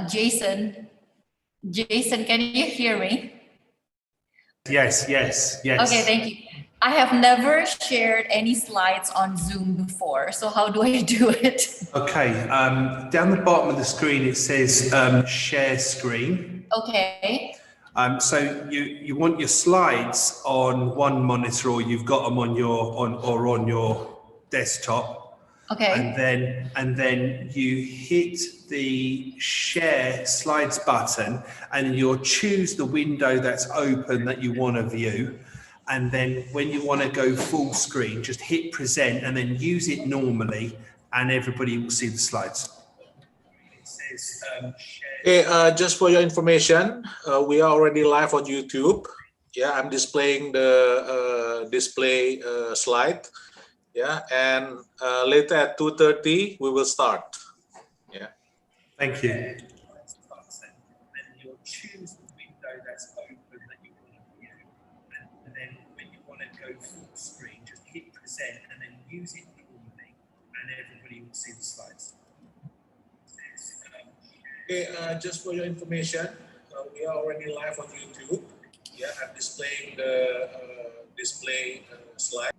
Jason, can you hear me? Yes. Okay, thank you. I have never shared any slides on Zoom before, so how do I do it? Okay, down the bottom of the screen it says share screen. Okay. So you want your slides on one monitor, or you've got them on your desktop. Okay. And then you hit the share slides button, and you'll choose the window that's open that you want to view. And then when you want to go full screen, just hit present and then use it normally, and everybody will see the slides. It says, just for your information, we are already live on YouTube. Yeah, I'm displaying the display slide. Yeah, and later at 2:30 we will start. Yeah. Thank you. And you'll choose the window that's open that you want to view. And then when you want to go full screen, just hit present and then use it normally, and everybody will see the slides. Just for your information, we are already live on YouTube. Yeah, I'm displaying the display slide.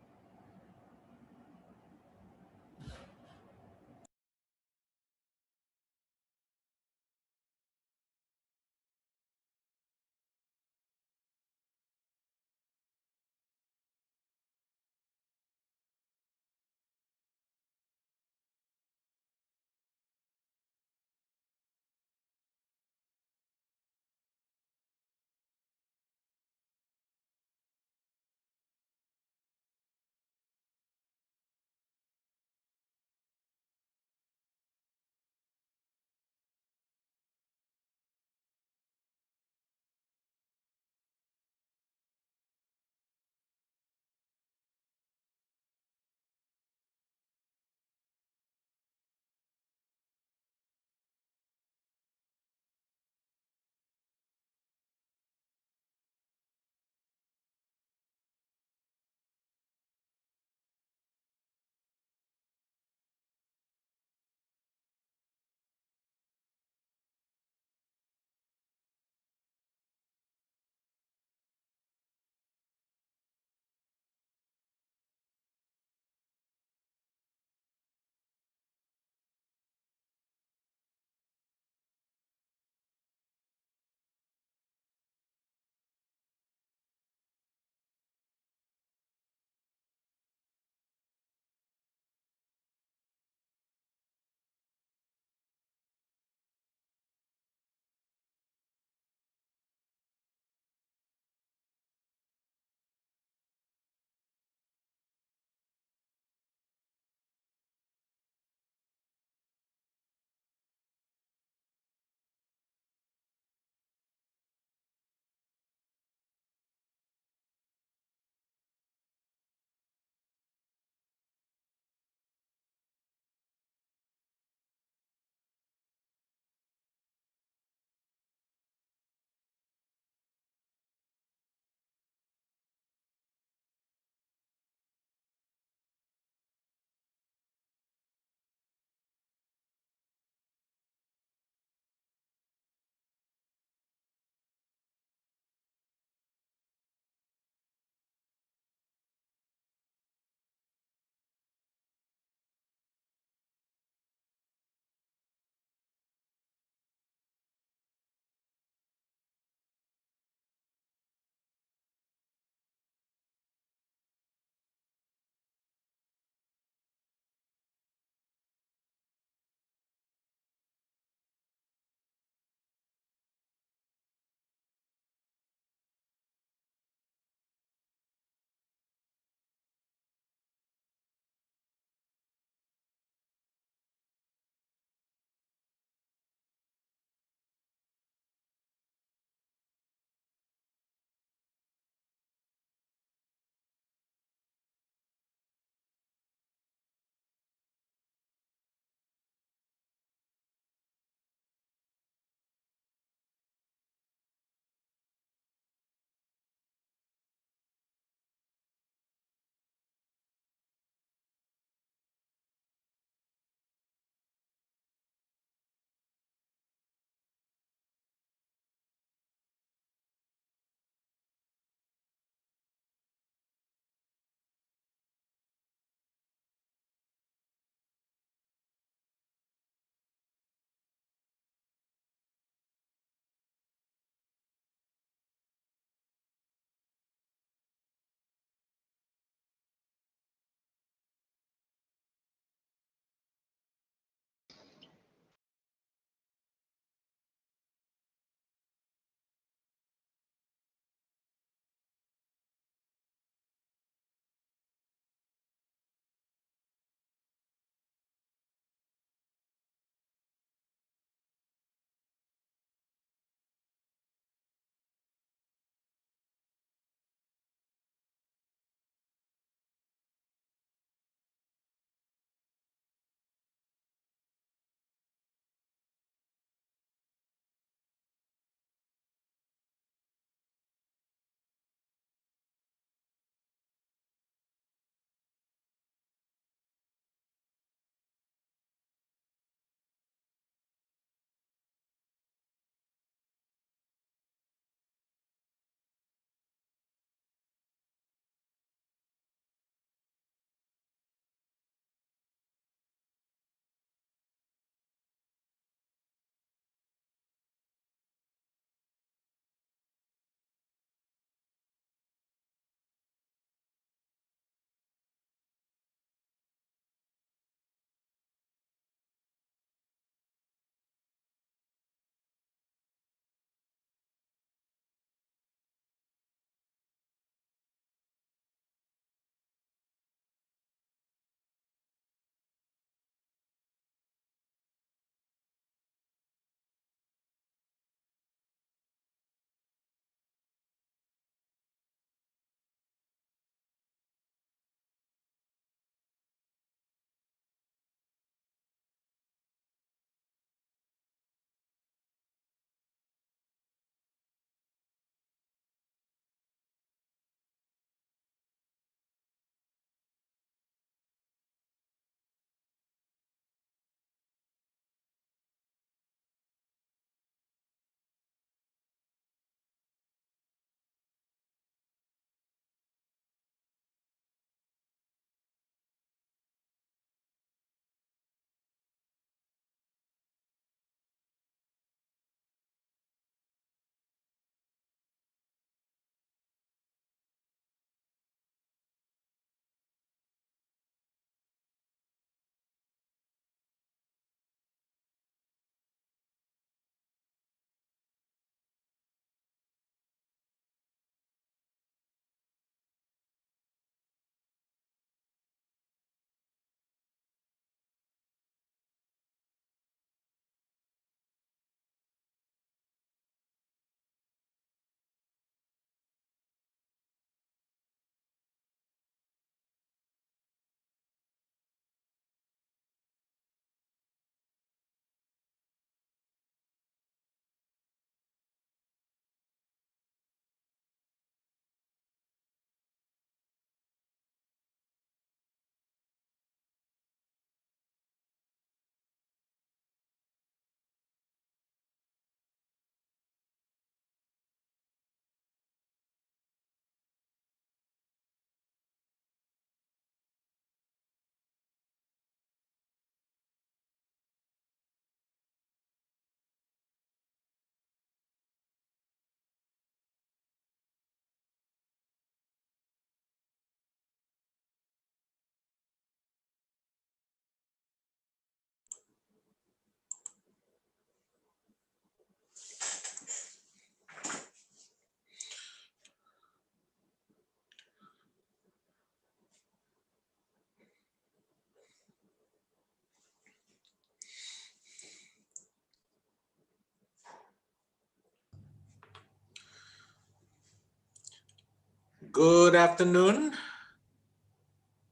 Good afternoon,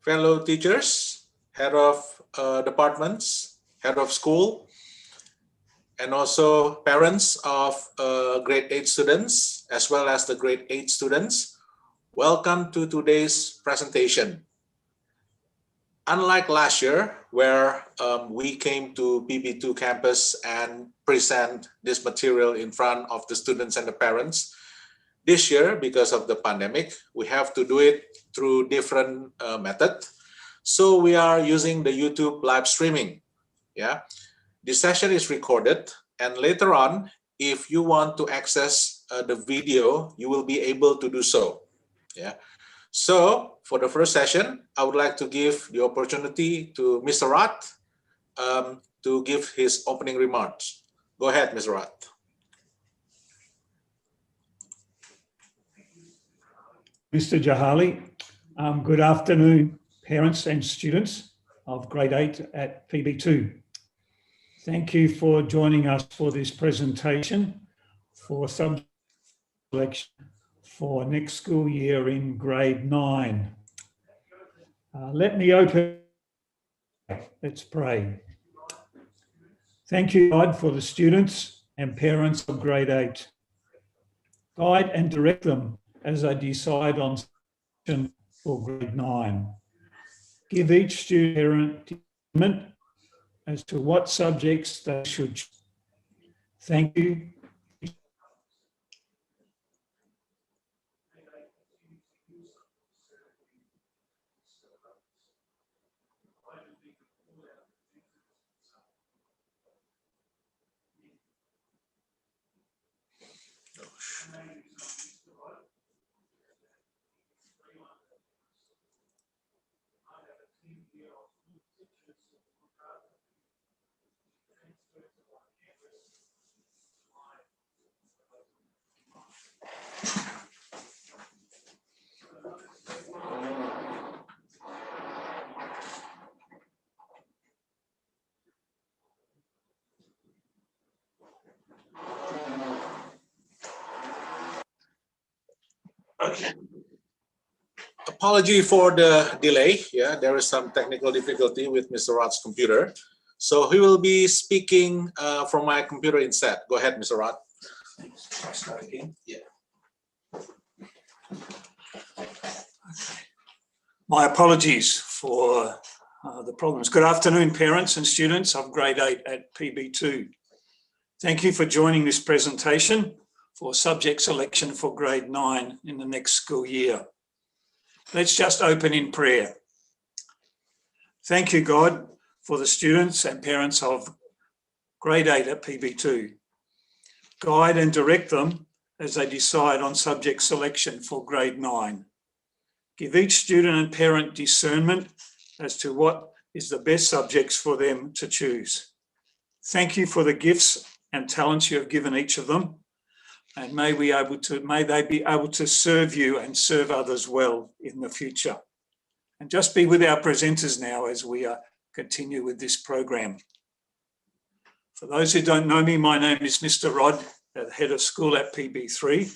fellow teachers, head of departments, head of school, and also parents of grade 8 students, as well as the grade 8 students. Welcome to today's presentation. Unlike last year, where we came to PB2 campus and present this material in front of the students and the parents, this year, because of the pandemic, we have to do it through different method. So we are using the YouTube live streaming. Yeah, this session is recorded, and later on, if you want to access the video, you will be able to do so. Yeah. So for the first session, I would like to give the opportunity to Mr. Roth to give his opening remarks. Go ahead, Mr. Roth. Mr. Jahali, good afternoon, parents and students of grade 8 at PB2. Thank you for joining us for this presentation for subject selection for next school year in grade 9. Let me open. Let's pray. Thank you, God, for the students and parents of grade 8. Guide and direct them as they decide on selection for grade 9. Give each student parent as to what subjects they should choose. Thank you. Okay. Apology for the delay. Yeah, there is some technical difficulty with Mr. Roth's computer. So he will be speaking from my computer instead. Go ahead, Mr. Roth. Start again. Yeah. My apologies for the problems. Good afternoon, parents and students of grade 8 at PB2. Thank you for joining this presentation for subject selection for grade 9 in the next school year. Let's just open in prayer. Thank you, God, for the students and parents of grade 8 at PB2. Guide and direct them as they decide on subject selection for grade 9. Give each student and parent discernment as to what is the best subjects for them to choose. Thank you for the gifts and talents you have given each of them, and may they be able to serve you and serve others well in the future. And just be with our presenters now as we continue with this program. For those who don't know me, my name is Mr. Rod, the head of school at PB3,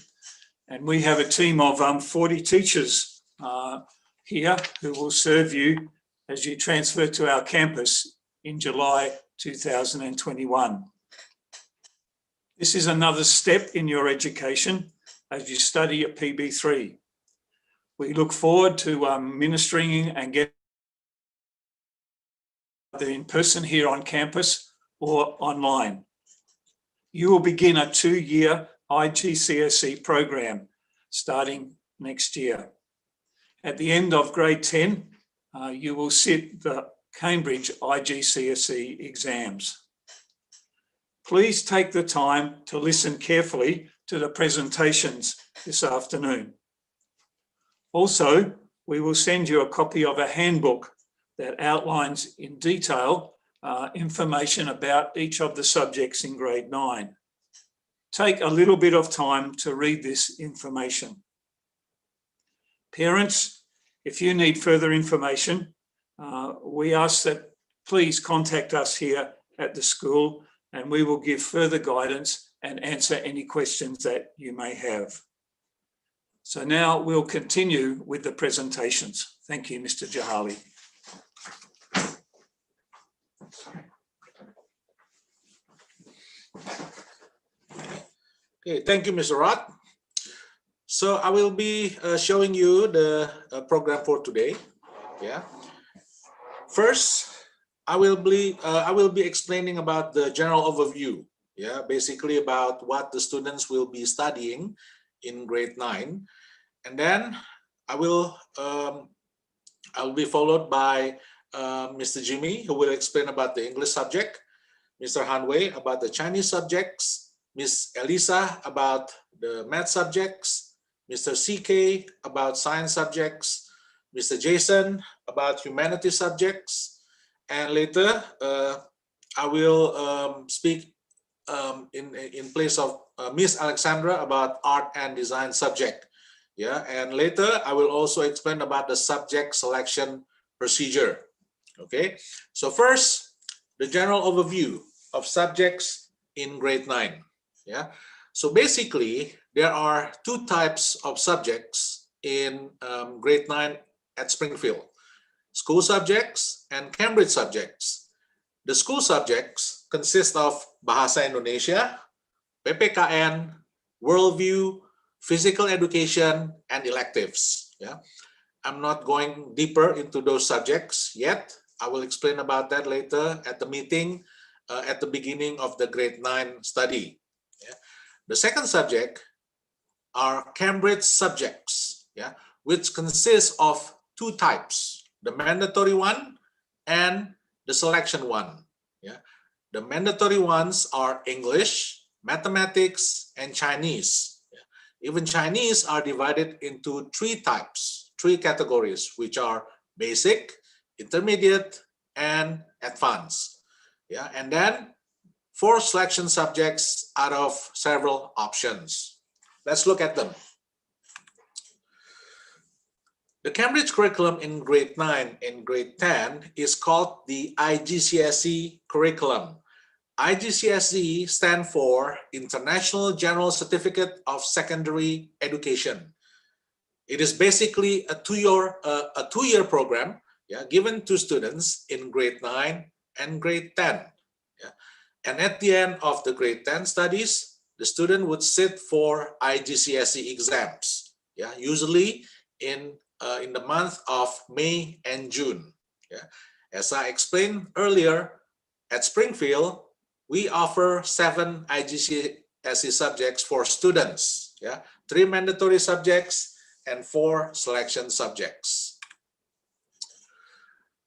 and we have a team of 40 teachers here who will serve you as you transfer to our campus in July 2021. This is another step in your education as you study at PB3. We look forward to ministering and getting either in person here on campus or online. You will begin a 2-year Igcse program starting next year. At the end of grade 10, you will sit the Cambridge Igcse exams. Please take the time to listen carefully to the presentations this afternoon. Also, we will send you a copy of a handbook that outlines in detail information about each of the subjects in grade 9. Take a little bit of time to read this information. Parents, if you need further information, we ask that please contact us here at the school, and we will give further guidance and answer any questions that you may have. So now we'll continue with the presentations. Thank you, Mr. Jahali. Okay, thank you, Mr. Rod. So I will be showing you the program for today. Yeah. First, I will be explaining about the general overview. Yeah, basically about what the students will be studying in grade 9, and then I'll be followed by Mr. Jimmy, who will explain about the English subject, Mr. Hanwei about the Chinese subjects, Miss Elisa about the math subjects, Mr. CK about science subjects, Mr. Jason about humanities subjects, and later I will speak in place of Miss Alexandra about art and design subject. Yeah, and later I will also explain about the subject selection procedure. Okay, so first, the general overview of subjects in grade 9. Yeah, so basically there are two types of subjects in grade 9 at Springfield: school subjects and Cambridge subjects. The school subjects consist of Bahasa Indonesia, PPKN, Worldview, Physical Education, and electives. Yeah, I'm not going deeper into those subjects yet. I will explain about that later at the meeting at the beginning of the grade 9 study. Yeah. The second subject are Cambridge subjects, yeah, which consists of two types: the mandatory one and the selection one. Yeah. The mandatory ones are English, mathematics, and Chinese. Yeah. Even Chinese are divided into three types, three categories, which are basic, intermediate, and advanced. Yeah. And then 4 selection subjects out of several options. Let's look at them. The Cambridge curriculum in grade 9 and grade 10 is called the Igcse curriculum. Igcse stands for International General Certificate of Secondary Education. It is basically a two-year program, yeah, given to students in grade 9 and grade 10. Yeah. And at the end of the grade 10 studies, the student would sit for Igcse exams, yeah, usually in the month of May and June. Yeah. As I explained earlier, at Springfield, we offer 7 Igcse subjects for students. Yeah, 3 mandatory subjects and 4 selection subjects.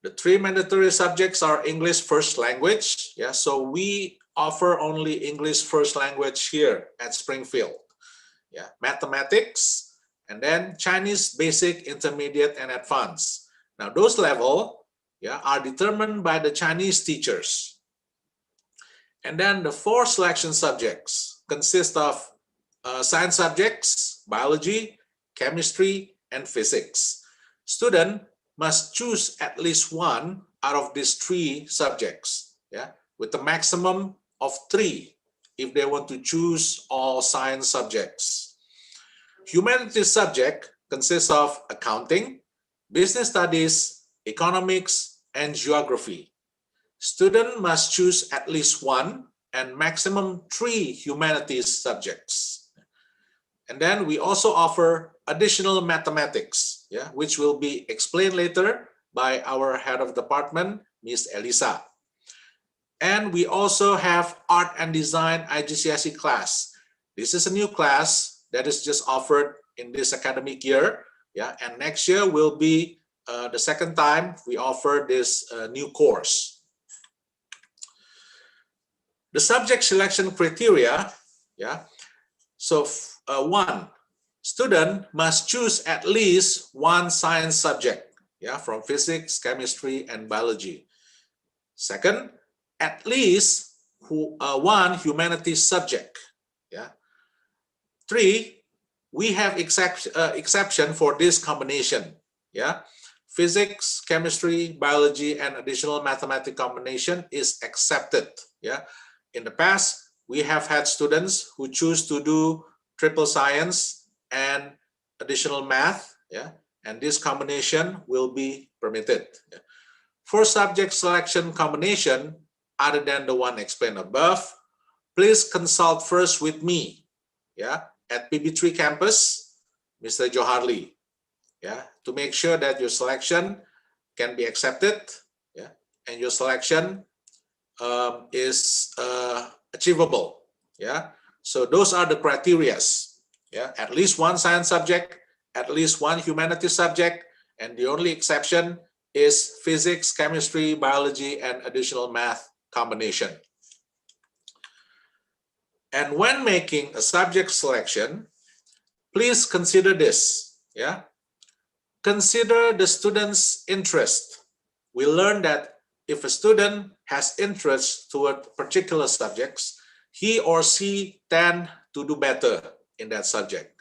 The 3 mandatory subjects are English first language. Yeah, so we offer only English first language here at Springfield. Yeah, mathematics, and then Chinese basic, intermediate, and advanced. Now those levels, yeah, are determined by the Chinese teachers. And then the 4 selection subjects consist of science subjects, biology, chemistry, and physics. Student must choose at least one out of these 3 subjects, yeah, with a maximum of 3 if they want to choose all science subjects. Humanities subject consists of accounting, business studies, economics, and geography. Student must choose at least 1 and maximum 3 humanities subjects. And then we also offer additional mathematics, yeah, which will be explained later by our head of department, Miss Elisa. And we also have art and design Igcse class. This is a new class that is just offered in this academic year. Yeah, and next year will be the second time we offer this new course. The subject selection criteria, yeah. So 1, student must choose at least 1 science subject, yeah, from physics, chemistry, and biology. Second, at least 1 humanities subject, yeah. 3, we have exception for this combination, yeah. Physics, chemistry, biology, and additional mathematics combination is accepted, yeah. In the past, we have had students who choose to do triple science and additional math, yeah, and this combination will be permitted. Yeah. For subject selection combination, other than the one explained above, please consult first with me, yeah, at PB3 campus, Mr. Joharli, yeah, to make sure that your selection can be accepted, yeah, and your selection is achievable, yeah. So those are the criterias, yeah, at least one science subject, at least one humanities subject, and the only exception is physics, chemistry, biology, and additional math combination. And when making a subject selection, please consider this, yeah. Consider the student's interest. We learned that if a student has interest toward particular subjects, he or she tend to do better in that subject.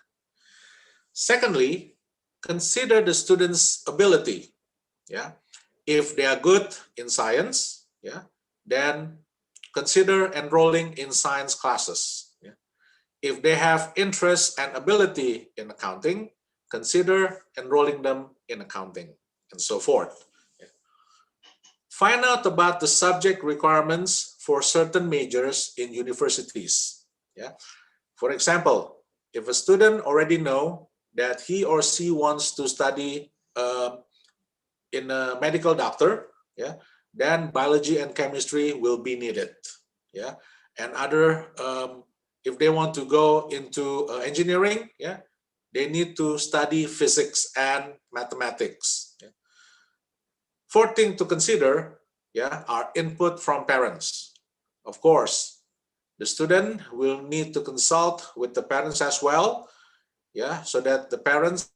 Secondly, consider the student's ability. Yeah, if they are good in science, yeah, then consider enrolling in science classes. Yeah. If they have interest and ability in accounting, consider enrolling them in accounting, and so forth. Yeah. Find out about the subject requirements for certain majors in universities. Yeah. For example, if a student already know that he or she wants to study in a medical doctor, yeah, then biology and chemistry will be needed, yeah. And other, if they want to go into engineering, yeah, they need to study physics and mathematics. Yeah. Fourth thing to consider, yeah, are input from parents. Of course, the student will need to consult with the parents as well, yeah, so that the parents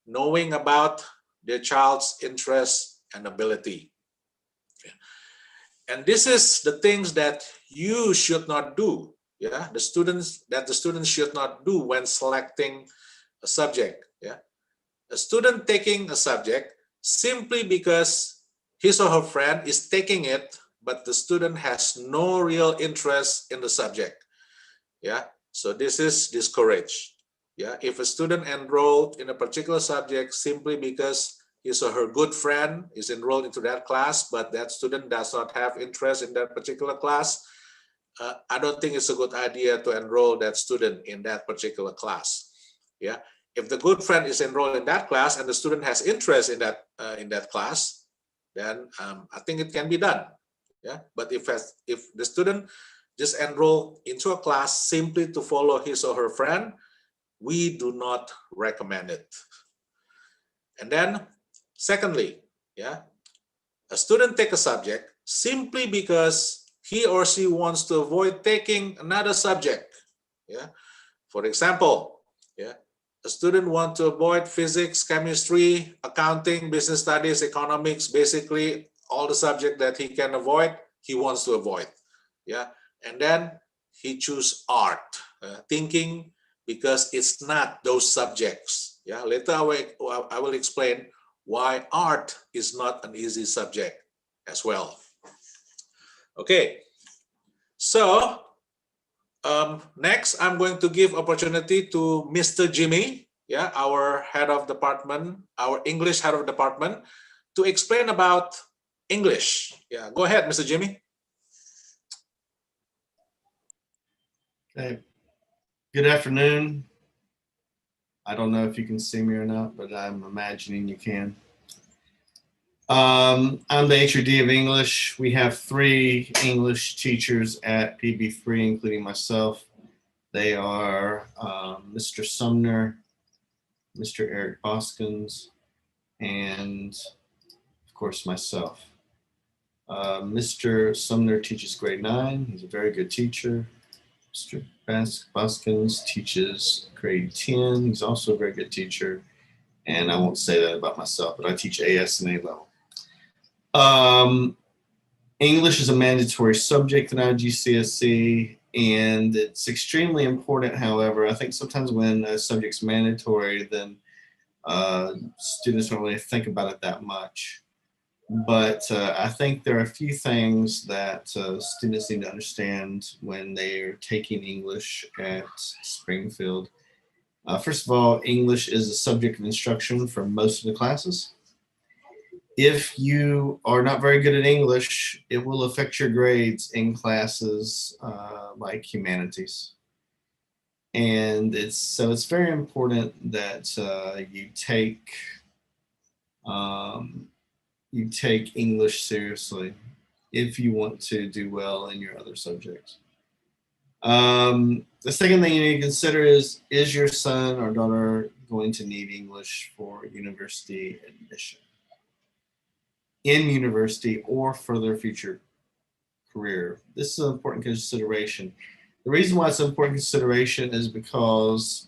knowing about their child's interest and ability. And this is the things that you should not do, yeah, the students should not do when selecting a subject. Yeah, a student taking a subject simply because his or her friend is taking it, but the student has no real interest in the subject. Yeah, so this is discouraged. Yeah, if a student enrolled in a particular subject simply because his or her good friend is enrolled into that class, but that student does not have interest in that particular class, I don't think it's a good idea to enroll that student in that particular class. Yeah, if the good friend is enrolled in that class and the student has interest in that class, then I think it can be done. Yeah, but if the student just enroll into a class simply to follow his or her friend, we do not recommend it. And then secondly, yeah, a student take a subject simply because he or she wants to avoid taking another subject. Yeah, for example, yeah, a student wants to avoid physics, chemistry, accounting, business studies, economics, basically all the subjects that he can avoid, he wants to avoid. Yeah, and then he choose art, thinking because it's not those subjects. Yeah, later I will explain why art is not an easy subject as well. Okay, so next I'm going to give opportunity to Mr. Jimmy, yeah, our head of department, our English head of department, to explain about English. Yeah, go ahead, Mr. Jimmy. Okay. Good afternoon. I don't know if you can see me or not, but I'm imagining you can. I'm the HOD of English. We have 3 English teachers at PB3, including myself. They are Mr. Sumner, Mr. Eric Boskins, and of course myself. Mr. Sumner teaches grade 9. He's a very good teacher. Mr. Boskins teaches grade 10. He's also a very good teacher. And I won't say that about myself, but I teach AS and A level. English is a mandatory subject in IGCSE, and it's extremely important. However, I think sometimes when a subject's mandatory, then students don't really think about it that much. But I think there are a few things that students need to understand when they are taking English at Springfield. First of all, English is a subject of instruction for most of the classes. If you are not very good at English, it will affect your grades in classes like Humanities. And it's very important that you take English seriously if you want to do well in your other subjects. The second thing you need to consider is your son or daughter going to need English for university admission? In university or for their future career. This is an important consideration. The reason why it's an important consideration is because,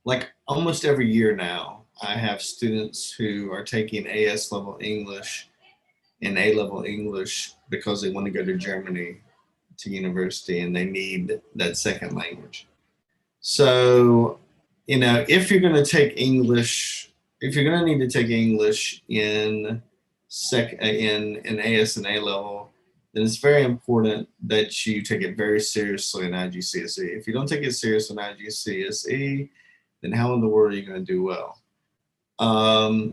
like almost every year now, I have students who are taking AS level English and A level English because they want to go to Germany to university and they need that second language. So, you know, if you're going to take English, if you're going to need to take English in AS and A level, then it's very important that you take it very seriously in IGCSE. If you don't take it seriously in IGCSE, then how in the world are you going to do well?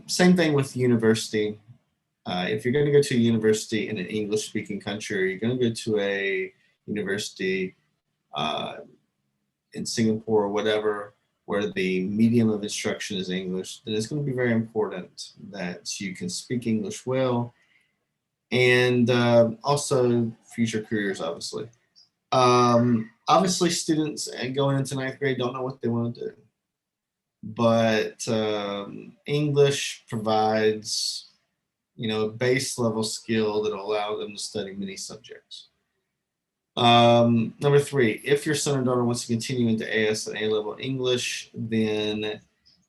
Same thing with university. If you're going to go to a university in an English-speaking country, you're going to go to a university in Singapore or whatever, where the medium of instruction is English, then it's going to be very important that you can speak English well, and also future careers, obviously. Obviously, students going into 9th grade don't know what they want to do, but English provides, you know, a base level skill that will allow them to study many subjects. Number 3, if your son or daughter wants to continue into AS and A level English, then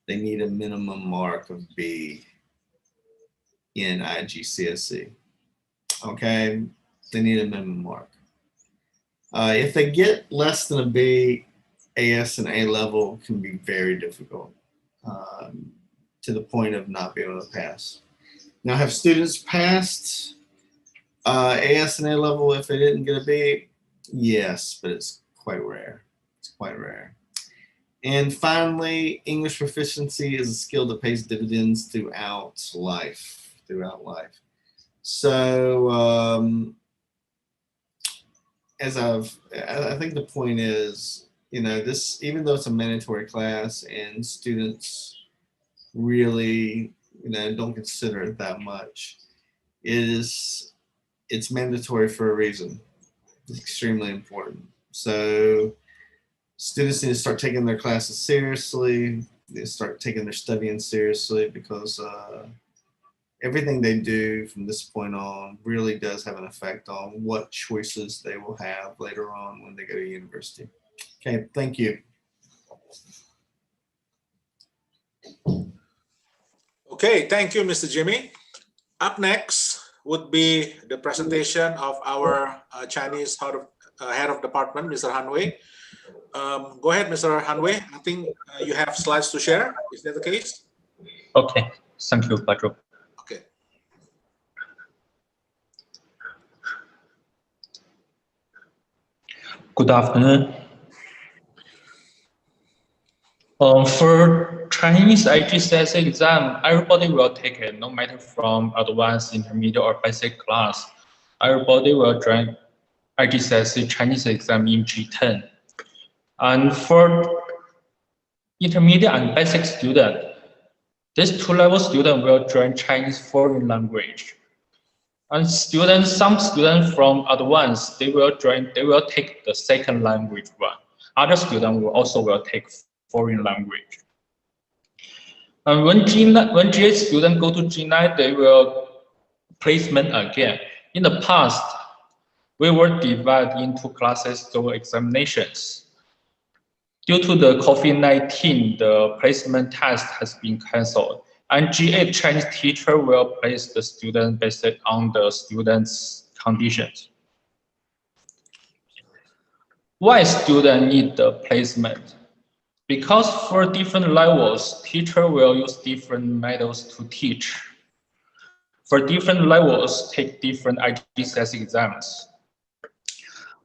they need a minimum mark of B in IGCSE. Okay, they need a minimum mark. If they get less than a B, AS and A level can be very difficult, to the point of not being able to pass. Now, have students passed AS and A level if they didn't get a B? Yes, but it's quite rare. It's quite rare. And finally, English proficiency is a skill that pays dividends throughout life. So, I think the point is, you know, this, even though it's a mandatory class and students really, you know, don't consider it that much, it's mandatory for a reason. It's extremely important. So students need to start taking their classes seriously. They start taking their studying seriously, because everything they do from this point on really does have an effect on what choices they will have later on when they go to university. Okay, thank you. Okay, thank you, Mr. Jimmy. Up next would be the presentation of our Chinese head of department, Mr. Hanwei. Go ahead, Mr. Hanwei. I think you have slides to share. Is that the case? Okay, thank you, Pedro. Okay. Good afternoon. For Chinese IGCSE exam, everybody will take it, no matter from advanced, intermediate, or basic class. Everybody will join IGCSE Chinese exam in G10. And for intermediate and basic student, these 2-level student will join Chinese foreign language. And some students from advanced, they will take the second language one. Other students will take foreign language. And when GA students go to G9, they will placement again. In the past, we were divided into classes through examinations. Due to the COVID-19, the placement test has been cancelled, and G8 Chinese teacher will place the student based on the student's conditions. Why students need the placement? Because for different levels, teacher will use different methods to teach. For different levels, take different IGCSE exams.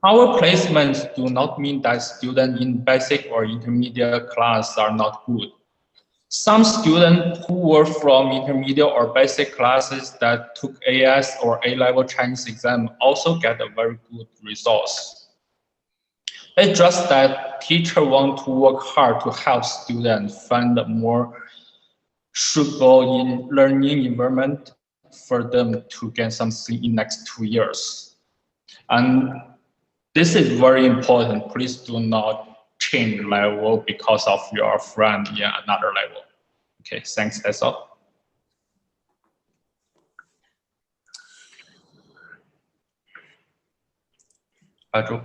Our placements do not mean that students in basic or intermediate class are not good. Some students who were from intermediate or basic classes that took AS or A-level Chinese exam also get a very good results. It's just that teachers want to work hard to help students find a more suitable learning environment for them to gain something in next 2 years. And this is very important. Please do not change level because of your friend in another level. Okay, thanks, that's all. Pedro.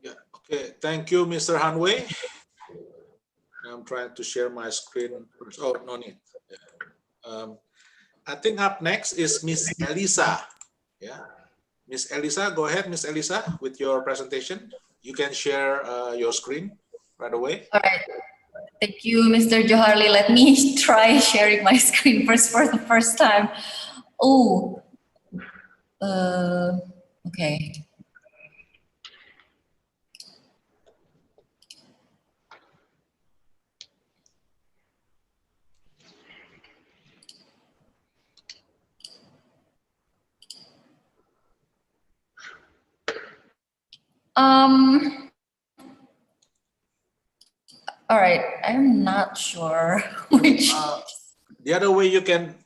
Yeah. Okay. Thank you, Mr. Hanwei. I'm trying to share my screen first. Oh, no need. Yeah. I think up next is Miss Elisa. Yeah. Miss Elisa, go ahead, Miss Elisa, with your presentation. You can share your screen right away. All right. Thank you, Mr. Joharli. Let me try sharing my screen first for the first time. Oh, okay. All right, I'm not sure which. The other way you can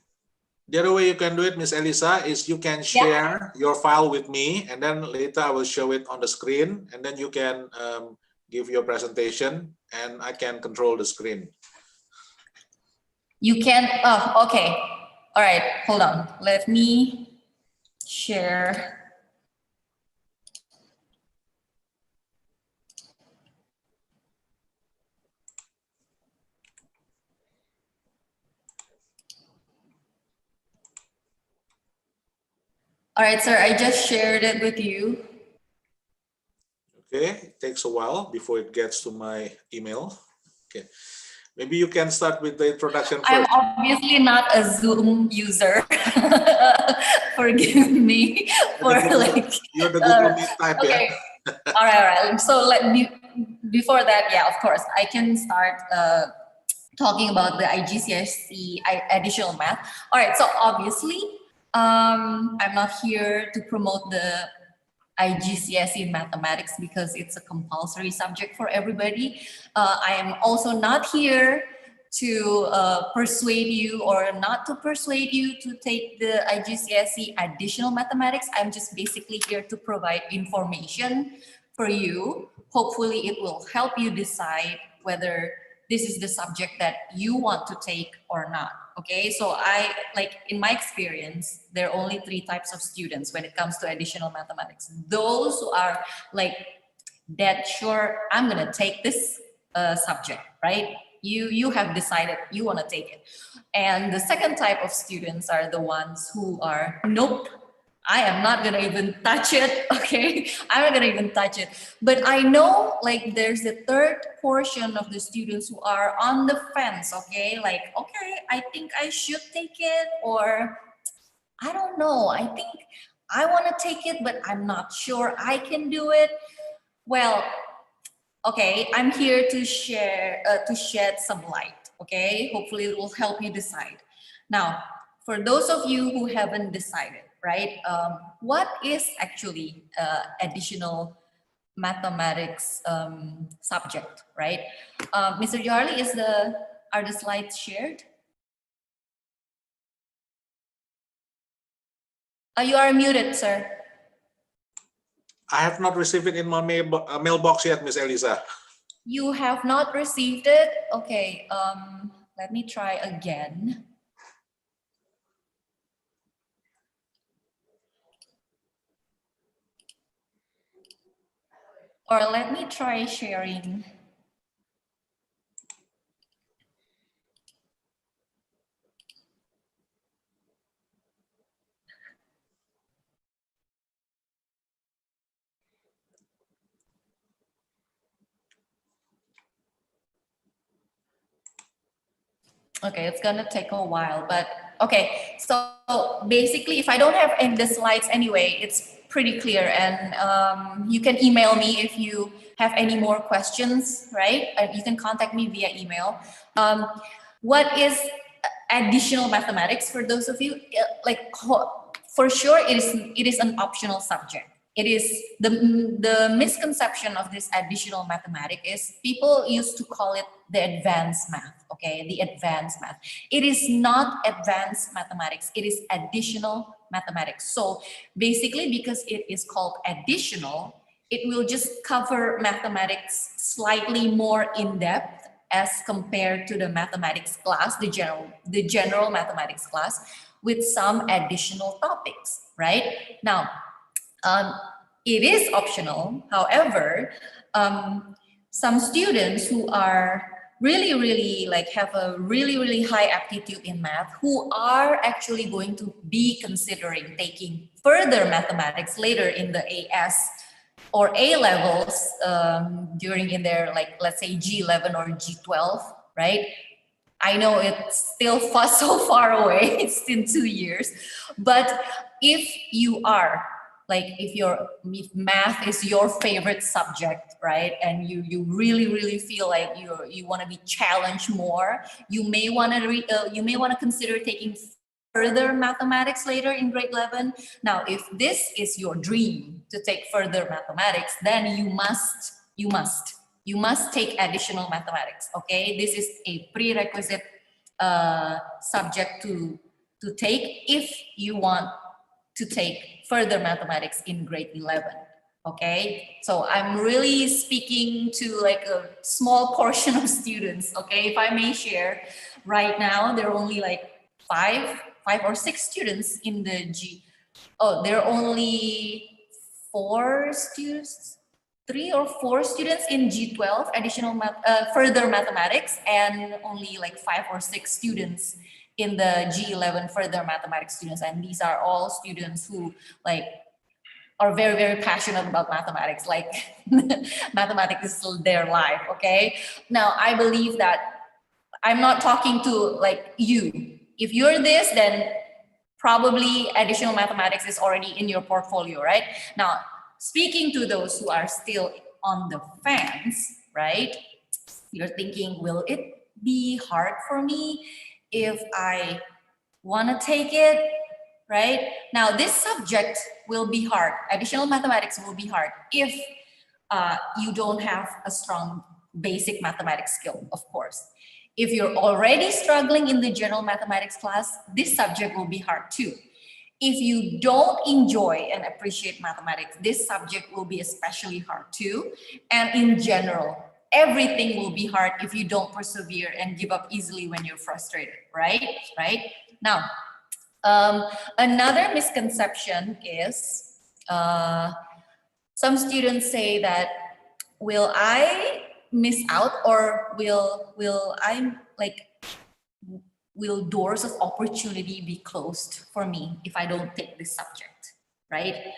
do it, Miss Elisa, is you can share your file with me, and then later I will show it on the screen, and then you can give your presentation, and I can control the screen. You can. Oh, okay. All right. Hold on. Let me share. All right, sir, I just shared it with you. Okay, it takes a while before it gets to my email. Okay, maybe you can start with the introduction first. I'm obviously not a Zoom user. Forgive me for like. You're the Google Meet type, okay. Yeah. All right. So before that, yeah, of course, I can start talking about the IGCSE additional math. All right. So obviously, I'm not here to promote the IGCSE mathematics because it's a compulsory subject for everybody. I am also not here to persuade you or not to persuade you to take the IGCSE additional mathematics. I'm just basically here to provide information for you. Hopefully it will help you decide whether this is the subject that you want to take or not. Okay, so in my experience, there are only 3 types of students when it comes to additional mathematics. Those who are like dead sure, I'm gonna take this subject, right? You have decided you want to take it. And the second type of students are the ones who are, nope, I am not gonna even touch it, okay? I'm not gonna even touch it. But I know like there's a third portion of the students who are on the fence, okay? Like, okay, I think I should take it, or I don't know, I think I wanna take it, but I'm not sure I can do it. Well, okay, I'm here to share, to shed some light, okay? Hopefully it will help you decide. Now, for those of you who haven't decided, right? What is actually additional mathematics subject, right? Mr. Joharli, are the slides shared? You are muted, sir. I have not received it in my mailbox yet, Miss Elisa. You have not received it? Okay, let me try again. Or let me try sharing. Okay, it's gonna take a while, but okay. So basically, if I don't have the slides anyway, it's pretty clear, and you can email me if you have any more questions, right? You can contact me via email. What is additional mathematics for those of you? Like, for sure, it is an optional subject. It is the misconception of this additional mathematics is people used to call it the advanced math, okay? The advanced math. It is not advanced mathematics, it is additional mathematics. So basically, because it is called additional, it will just cover mathematics slightly more in depth as compared to the mathematics class, the general mathematics class, with some additional topics, right? Now, it is optional. However, some students who are really like have a really high aptitude in math, who are actually going to be considering taking further mathematics later in the AS or A levels during in their, like, let's say G11 or G12, right? I know it's still so far away, it's still 2 years, but if you are, like, if math is your favorite subject, right, and you really feel like you want to be challenged more, you may want to consider taking further mathematics later in grade 11. Now, if this is your dream to take further mathematics, then you must take additional mathematics. Okay, this is a prerequisite subject to take if you want to take further mathematics in grade 11. Okay, so I'm really speaking to like a small portion of students. Okay, if I may share, right now there are only like five or six students in the there are only 4 students, 3 or 4 students in G12 additional further mathematics, and only like 5 or 6 students in the G11 further mathematics students. And these are all students who like are very passionate about mathematics, like mathematics is still their life. Okay, now I believe that I'm not talking to like you. If you're this, then probably additional mathematics is already in your portfolio, right? Now, speaking to those who are still on the fence, right? You're thinking, will it be hard for me if I want to take it, right? Now, this subject will be hard. Additional mathematics will be hard if you don't have a strong basic mathematics skill, of course. If you're already struggling in the general mathematics class, this subject will be hard too. If you don't enjoy and appreciate mathematics, this subject will be especially hard too. And in general, everything will be hard if you don't persevere and give up easily when you're frustrated, right? Right? Now, another misconception is some students say that, will I miss out, or will doors of opportunity be closed for me if I don't take this subject, right?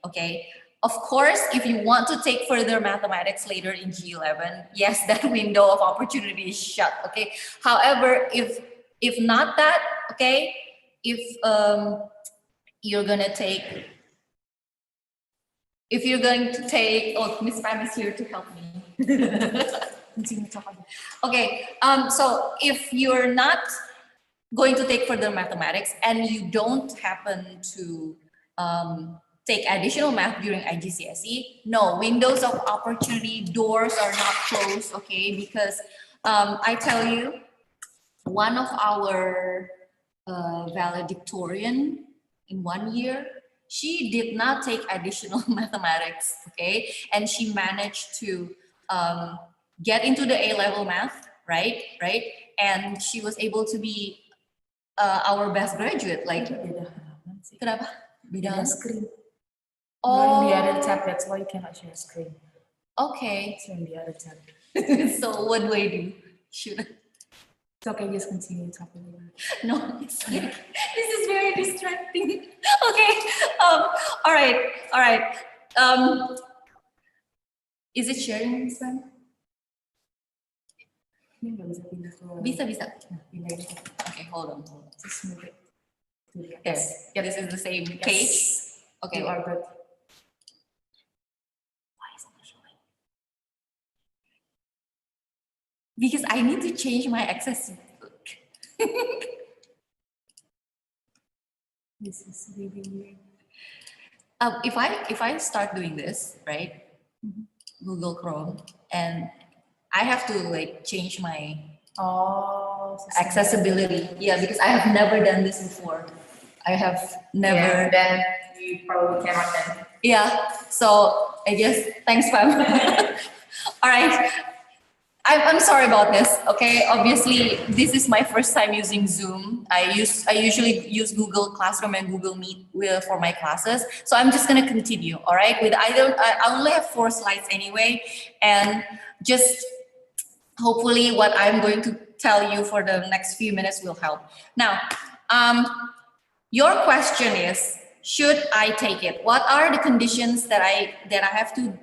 Okay, of course, if you want to take further mathematics later in G11, yes, that window of opportunity is shut. Okay, however, if not that, okay, if you're going to take, oh, Miss Pam is here to help me. Okay, so if you're not going to take further mathematics and you don't happen to take additional math during IGCSE, no, windows of opportunity, doors are not closed, okay? Because I tell you, one of our valedictorian in 1 year, she did not take additional mathematics, okay? And she managed to get into the A-level math, right? And she was able to be our best graduate. Like, kenapa? Beda screen. Oh, you're in the other tab, that's why you cannot share screen. Okay. So in the other tab. So what do I do? It's okay, just continue talking. No, it's like, this is very distracting. Okay. All right. Is it sharing this one? Bisa. Okay, hold on. Just move it. Yes. Yeah, this is the same page. Okay. You are good. because I need to change my access. This is really weird. If I start doing this, right, Google Chrome, and I have to like change my Oh, accessibility. Yeah, because I have never done this before. I have never. Yeah, then you probably cannot then. Yeah. So I guess thanks, Pam. All right. I'm sorry about this. Okay. Obviously, this is my first time using Zoom. I usually use Google Classroom and Google Meet for my classes. So I'm just gonna continue. All right. I only have 4 slides anyway, and just hopefully what I'm going to tell you for the next few minutes will help. Now, your question is, should I take it? What are the conditions that I have to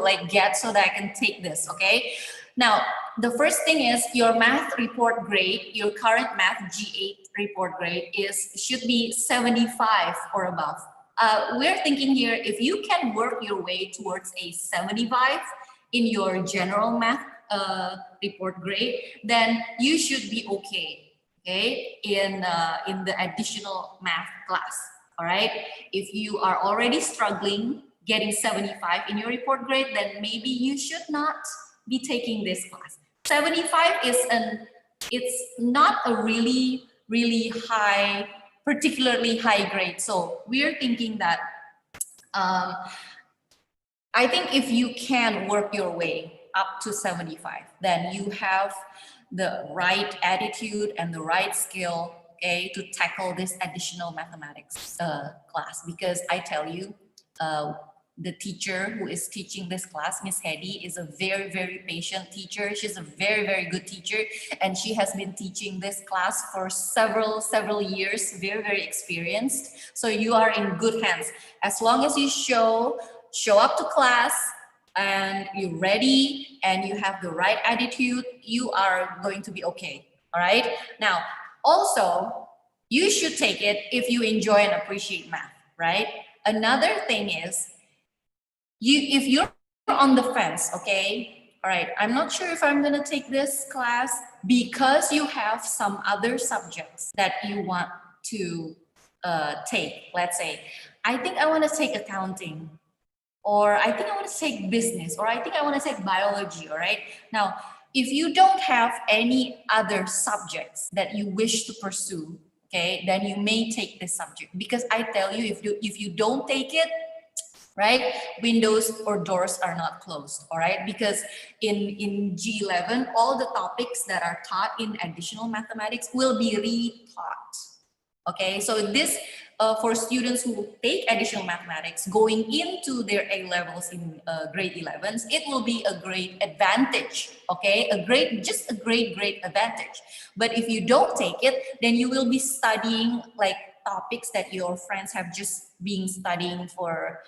like get so that I can take this? Okay. Now, the first thing is your math report grade, your current math G8 report grade should be 75 or above. We're thinking here, if you can work your way towards a 75 in your general math report grade, then you should be okay, in the additional math class. All right. If you are already struggling getting 75 in your report grade, then maybe you should not be taking this class. 75 it's not a really high, particularly high grade. So we're thinking that I think if you can work your way up to 75, then you have the right attitude and the right skill, to tackle this additional mathematics class. Because I tell you, the teacher who is teaching this class, Miss Hedy, is a very patient teacher. She's a very good teacher, and she has been teaching this class for several years, very experienced. So you are in good hands. As long as you show up to class and you're ready and you have the right attitude, you are going to be okay. All right. Now, also, you should take it if you enjoy and appreciate math, right? Another thing is, if you're on the fence, okay, all right, I'm not sure if I'm going to take this class because you have some other subjects that you want to take. Let's say, I think I want to take accounting, or I think I want to take business, or I think I want to take biology. All right. Now, if you don't have any other subjects that you wish to pursue, okay, then you may take this subject, because I tell you, if you don't take it, right, windows or doors are not closed. All right, because in G11, all the topics that are taught in additional mathematics will be re-taught. Okay, so this for students who take additional mathematics going into their A levels in grade 11s, it will be a great advantage. Okay, a great advantage. But if you don't take it, then you will be studying like topics that your friends have just been studying for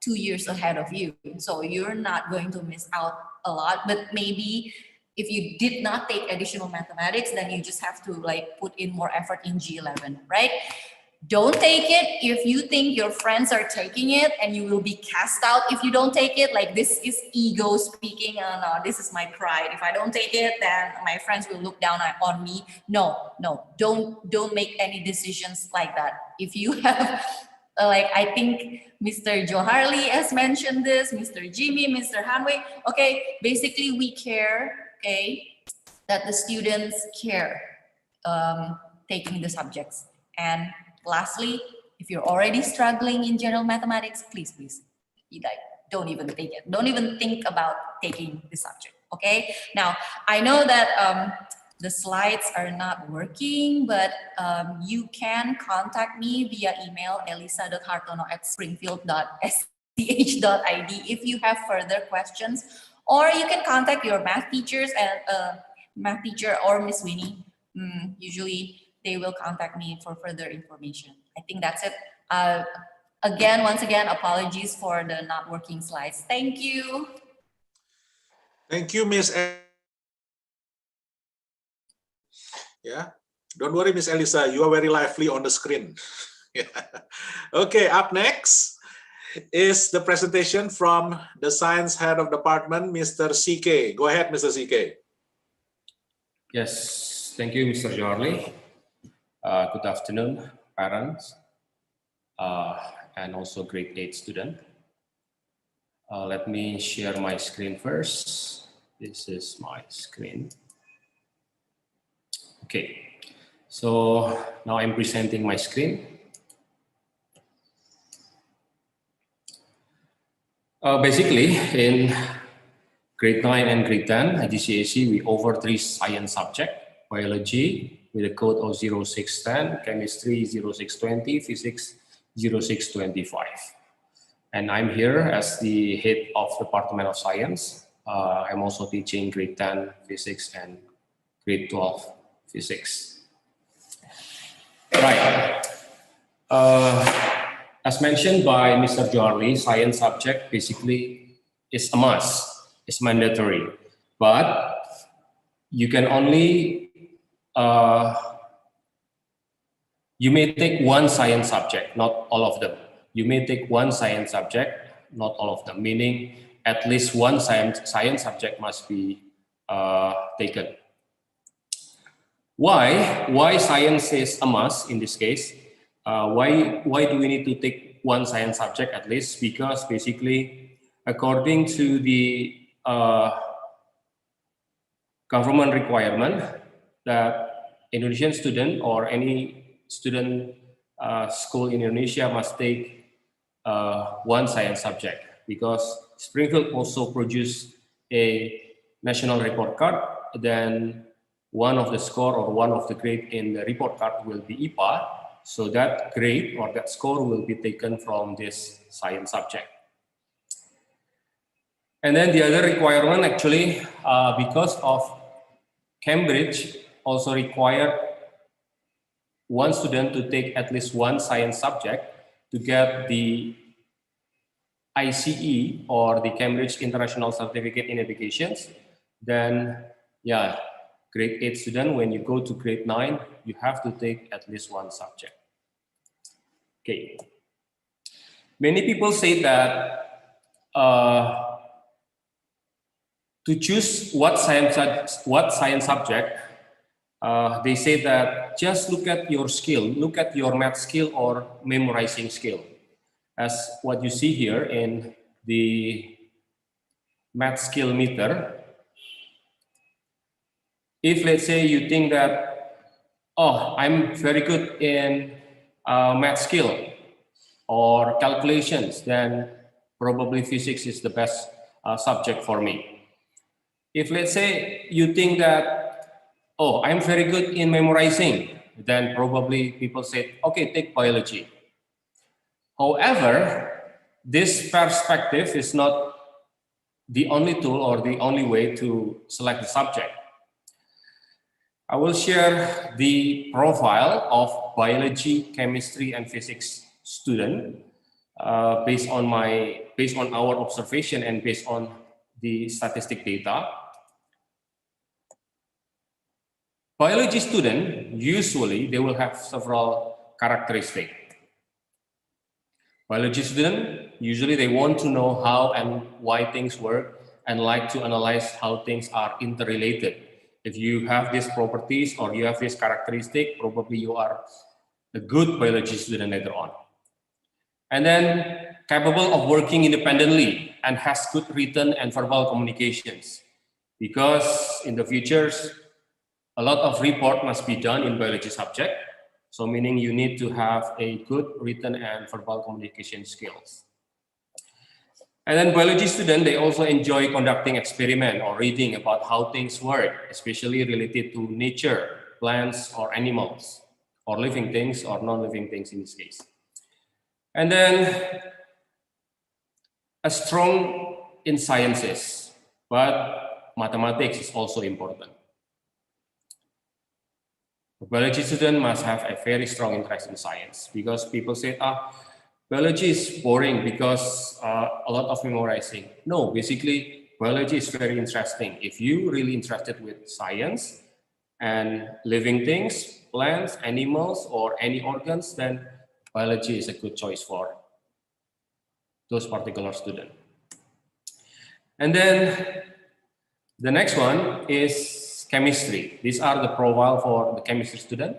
2 years ahead of you. So you're not going to miss out a lot. But maybe if you did not take additional mathematics, then you just have to like put in more effort in G11, right? Don't take it if you think your friends are taking it and you will be cast out if you don't take it. Like, this is ego speaking. No, this is my pride. If I don't take it, then my friends will look down on me. No, don't make any decisions like that. If you have like, I think Mr. Joharli has mentioned this, Mr. Jimmy, Mr. Hanwei. Okay, basically we care, okay, that the students care taking the subjects. And lastly, if you're already struggling in general mathematics, please, don't even take it. Don't even think about taking the subject, okay? Now, I know that the slides are not working, but you can contact me via email, elisa.hartono@springfield.sch.id if you have further questions, or you can contact your math teachers math teacher or Miss Winnie. Usually they will contact me for further information. I think that's it. Once again, apologies for the not working slides. Thank you. Thank you, Miss. Yeah, don't worry, Miss Elisa. You are very lively on the screen. Yeah. Okay, up next is the presentation from the science head of department, Mr. CK. Go ahead, Mr. CK. Yes, thank you, Mr. Jorli. Good afternoon, parents, and also grade 8 student. Let me share my screen first. This is my screen. Okay, so now I'm presenting my screen. Basically, in grade 9 and grade 10, at Igcse, we offer 3 science subjects: biology with a code of 0610, chemistry 0620, physics 0625. And I'm here as the head of Department of Science. I'm also teaching grade 10 physics and grade 12 physics. Right. As mentioned by Mr. Jorli, science subject basically is a must, it's mandatory. But you can only, you may take one science subject, not all of them. You may take one science subject, not all of them, meaning at least one science subject must be taken. Why science is a must in this case? Why do we need to take one science subject at least? Because basically, according to the government requirement that Indonesian student or any student school in Indonesia must take one science subject, because Springfield also produced a national report card. Then one of the score or one of the grade in the report card will be IPA. So that grade or that score will be taken from this science subject. And then the other requirement actually, because of Cambridge also required one student to take at least one science subject to get the ICE or the Cambridge International Certificate in Education. Then, yeah, grade 8 student, when you go to grade 9, you have to take at least one subject. Okay. Many people say that to choose what science subject, they say that just look at your skill, look at your math skill or memorizing skill. As what you see here in the math skill meter, if let's say you think that, oh, I'm very good in math skill or calculations, then probably physics is the best subject for me. If let's say you think that, oh, I'm very good in memorizing, then probably people say, okay, take biology. However, this perspective is not the only tool or the only way to select the subject. I will share the profile of biology, chemistry, and physics student based on our observation and based on the statistic data. Biology student, usually they will have several characteristics. Biology student, usually they want to know how and why things work and like to analyze how things are interrelated. If you have these properties or you have this characteristic, probably you are a good biology student later on. And then capable of working independently and has good written and verbal communications. Because in the future, a lot of report must be done in biology subject. So meaning you need to have a good written and verbal communication skills. And then biology students, they also enjoy conducting experiment or reading about how things work, especially related to nature, plants or animals, or living things or non-living things in this case. And then a strong in sciences, but mathematics is also important. A biology student must have a very strong interest in science, because people say, biology is boring because a lot of memorizing. No, basically, biology is very interesting. If you're really interested with science and living things, plants, animals, or any organs, then biology is a good choice those particular students. And then the next one is chemistry. These are the profile for the chemistry student.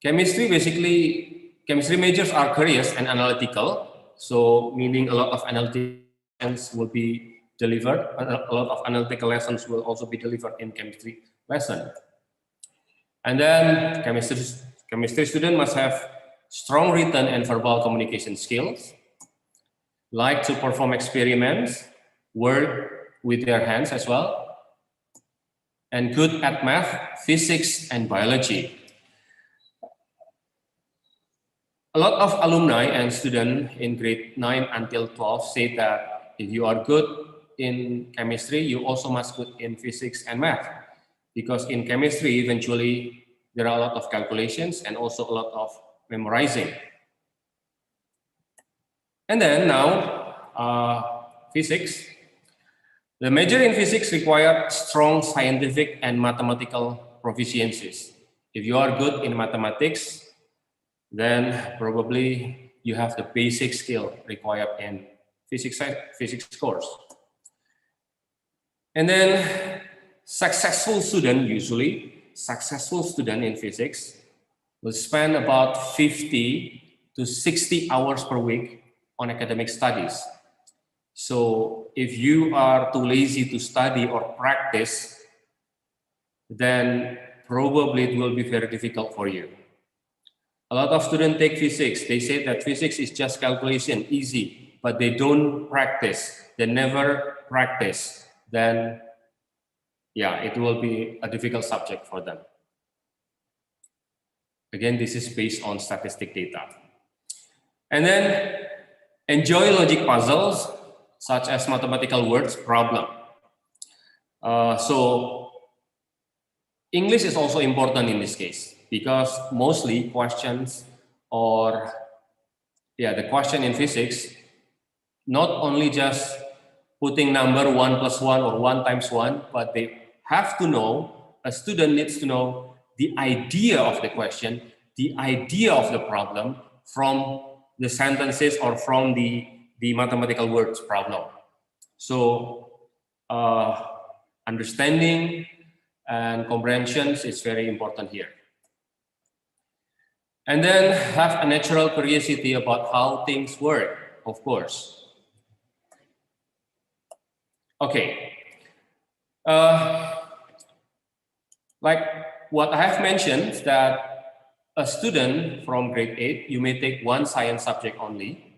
Chemistry, basically, chemistry majors are curious and analytical. So meaning a lot of analytical lessons will be delivered. A lot of analytical lessons will also be delivered in chemistry lesson. And then chemistry student must have strong written and verbal communication skills, like to perform experiments, work with their hands as well, and good at math, physics, and biology. A lot of alumni and students in grade 9 until 12 say that if you are good in chemistry, you also must good in physics and math. Because in chemistry, eventually, there are a lot of calculations and also a lot of memorizing. And then now, physics. The major in physics require strong scientific and mathematical proficiencies. If you are good in mathematics, then probably you have the basic skill required in physics course. And then successful student in physics will spend about 50 to 60 hours per week on academic studies. So if you are too lazy to study or practice, then probably it will be very difficult for you. A lot of students take physics. They say that physics is just calculation, easy, but they don't practice. They never practice. Then, yeah, it will be a difficult subject for them. Again, this is based on statistic data. And then enjoy logic puzzles, such as mathematical words problem. So English is also important in this case, because mostly questions or the question in physics, not only just putting number 1 plus 1 or 1 times 1, but they have to know, a student needs to know the idea of the question, the idea of the problem from the sentences or from the mathematical words problem. So understanding and comprehension is very important here. And then have a natural curiosity about how things work, of course. Okay. Like what I have mentioned, that a student from grade 8, you may take one science subject only.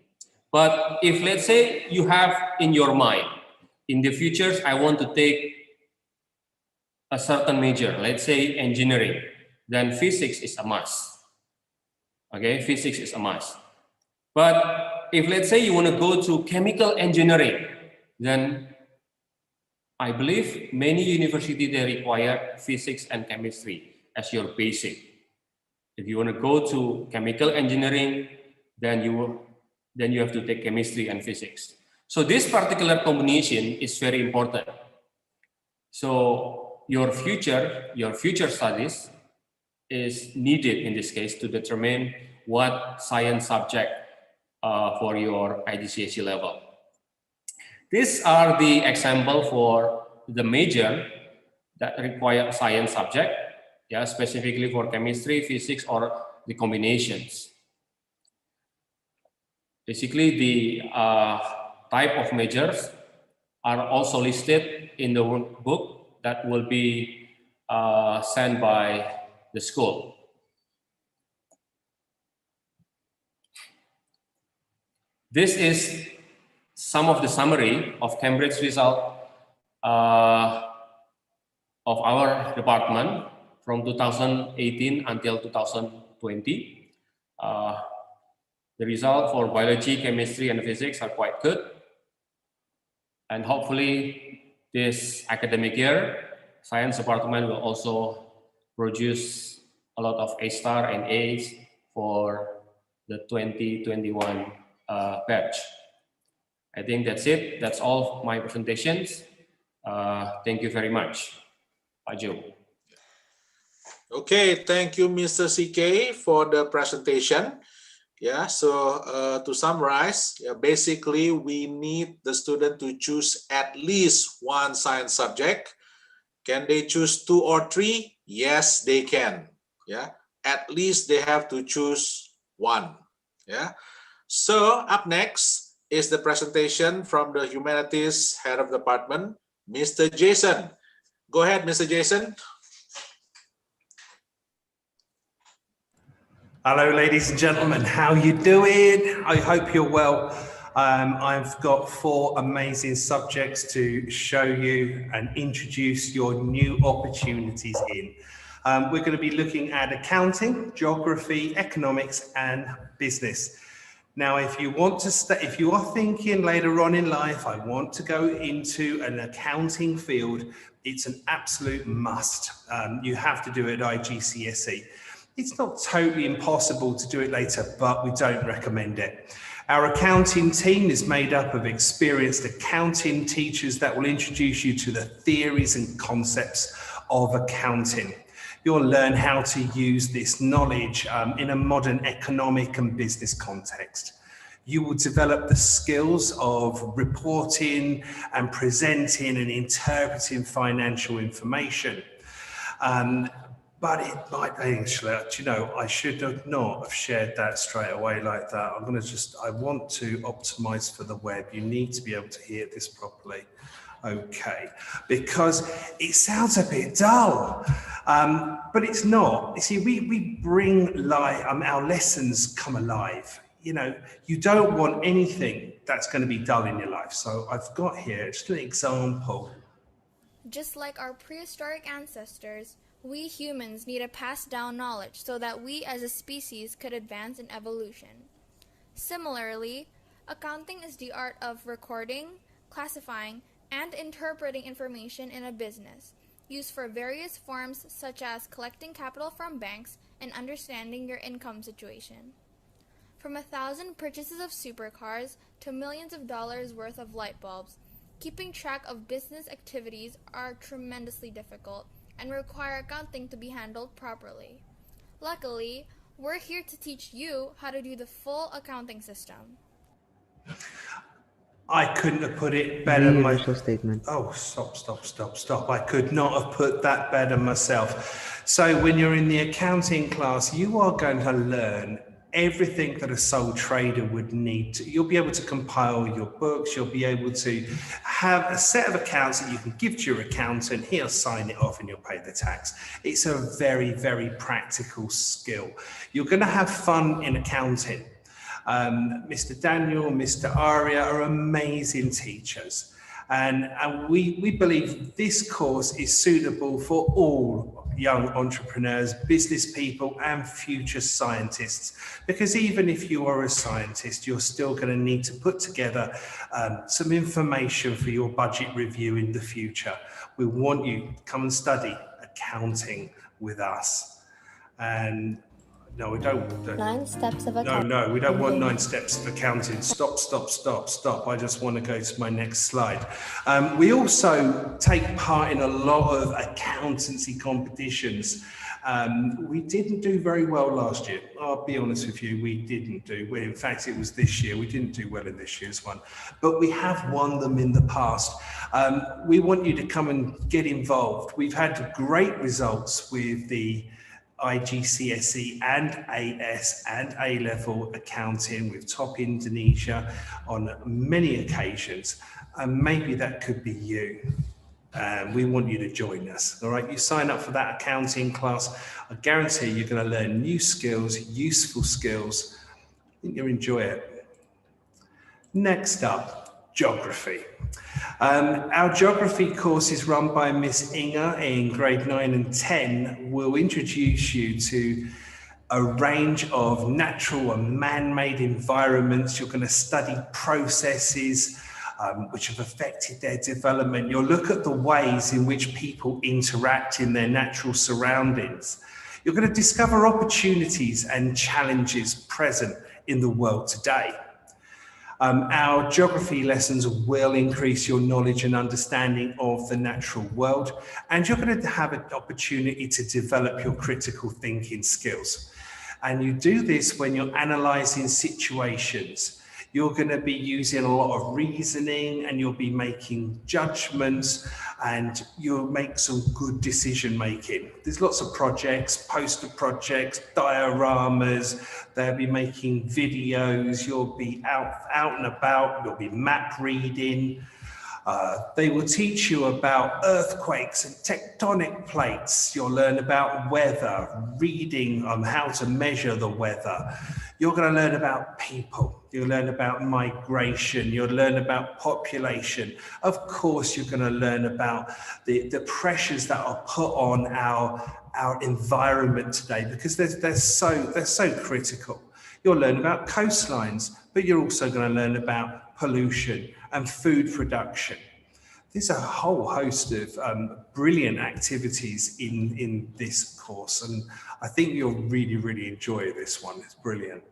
But if, let's say, you have in your mind, in the future, I want to take a certain major, let's say engineering, then physics is a must. Okay, physics is a must. But if, let's say, you want to go to chemical engineering, then I believe many universities, they require physics and chemistry as your basic. If you want to go to chemical engineering, then you have to take chemistry and physics. So this particular combination is very important. So your future studies is needed in this case to determine what science subject for your IGCSE level. These are the example for the major that require science subject, specifically for chemistry, physics, or the combinations. Basically, the type of majors are also listed in the workbook that will be sent by the school. This is some of the summary of Cambridge result of our department from 2018 until 2020. The result for biology, chemistry, and physics are quite good. And hopefully this academic year, science department will also produce a lot of A-star and A's for the 2021 batch. I think that's it. That's all of my presentations. Thank you very much. Pak Jo. Okay, thank you, Mr. CK, for the presentation. Yeah, so to summarize, yeah, basically we need the student to choose at least one science subject. Can they choose 2 or 3? Yes, they can. Yeah, at least they have to choose one. Yeah. So up next is the presentation from the Humanities Head of Department, Mr. Jason. Go ahead, Mr. Jason. Hello, ladies and gentlemen. How you doing? I hope you're well. I've got 4 amazing subjects to show you and introduce your new opportunities in. We're going to be looking at accounting, geography, economics, and business. Now, if you want to if you are thinking later on in life, I want to go into an accounting field, it's an absolute must. You have to do it at IGCSE. It's not totally impossible to do it later, but we don't recommend it. Our accounting team is made up of experienced accounting teachers that will introduce you to the theories and concepts of accounting. You'll learn how to use this knowledge in a modern economic and business context. You will develop the skills of reporting and presenting and interpreting financial information. But it might actually, you know, I should have not have shared that straight away like that. I want to optimize for the web. You need to be able to hear this properly. Okay, because it sounds a bit dull, but it's not. You see, we bring life, our lessons come alive. You know, you don't want anything that's going to be dull in your life. So I've got here just an example. Just like our prehistoric ancestors, we humans need to pass down knowledge so that we as a species could advance in evolution. Similarly, accounting is the art of recording, classifying, and interpreting information in a business, used for various forms such as collecting capital from banks and understanding your income situation. From 1,000 purchases of supercars to millions of dollars worth of light bulbs, keeping track of business activities are tremendously difficult and require accounting to be handled properly. Luckily, we're here to teach you how to do the full accounting system. I couldn't have put it better. Statement. Oh, stop. I could not have put that better myself. So when you're in the accounting class, you are going to learn everything that a sole trader would need to. You'll be able to compile your books. You'll be able to have a set of accounts that you can give to your accountant. He'll sign it off and you'll pay the tax. It's a very, very practical skill. You're going to have fun in accounting. Mr. Daniel, Mr. Aria are amazing teachers. And we believe this course is suitable for all young entrepreneurs, business people, and future scientists. Because even if you are a scientist, you're still going to need to put together some information for your budget review in the future. We want you to come and study accounting with us. And no, we don't. 9 steps of accounting. No, we don't want 9 steps of accounting. Stop. I just want to go to my next slide. We also take part in a lot of accountancy competitions. We didn't do very well last year. I'll be honest with you, we didn't do well. In fact, it was this year. We didn't do well in this year's one, but we have won them in the past. We want you to come and get involved. We've had great results with the IGCSE and AS and A-level accounting with Top Indonesia on many occasions, and maybe that could be you. We want you to join us. All right, you sign up for that accounting class. I guarantee you're going to learn new skills, useful skills. I think you'll enjoy it. Next up, geography. Our geography course is run by Miss Inga in grade 9 and 10. We'll introduce you to a range of natural and man-made environments. You're going to study processes which have affected their development. You'll look at the ways in which people interact in their natural surroundings. You're going to discover opportunities and challenges present in the world today. Our geography lessons will increase your knowledge and understanding of the natural world, and you're going to have an opportunity to develop your critical thinking skills. And you do this when you're analysing situations. You're going to be using a lot of reasoning, and you'll be making judgments, and you'll make some good decision making. There's lots of projects, poster projects, dioramas. They'll be making videos. You'll be out and about. You'll be map reading. They will teach you about earthquakes and tectonic plates. You'll learn about weather, reading on how to measure the weather. You're going to learn about people. You'll learn about migration. You'll learn about population. Of course, you're going to learn about the pressures that are put on our environment today, because they're so critical. You'll learn about coastlines, but you're also going to learn about pollution and food production. There's a whole host of brilliant activities in this course, and I think you'll really, really enjoy this one. It's brilliant.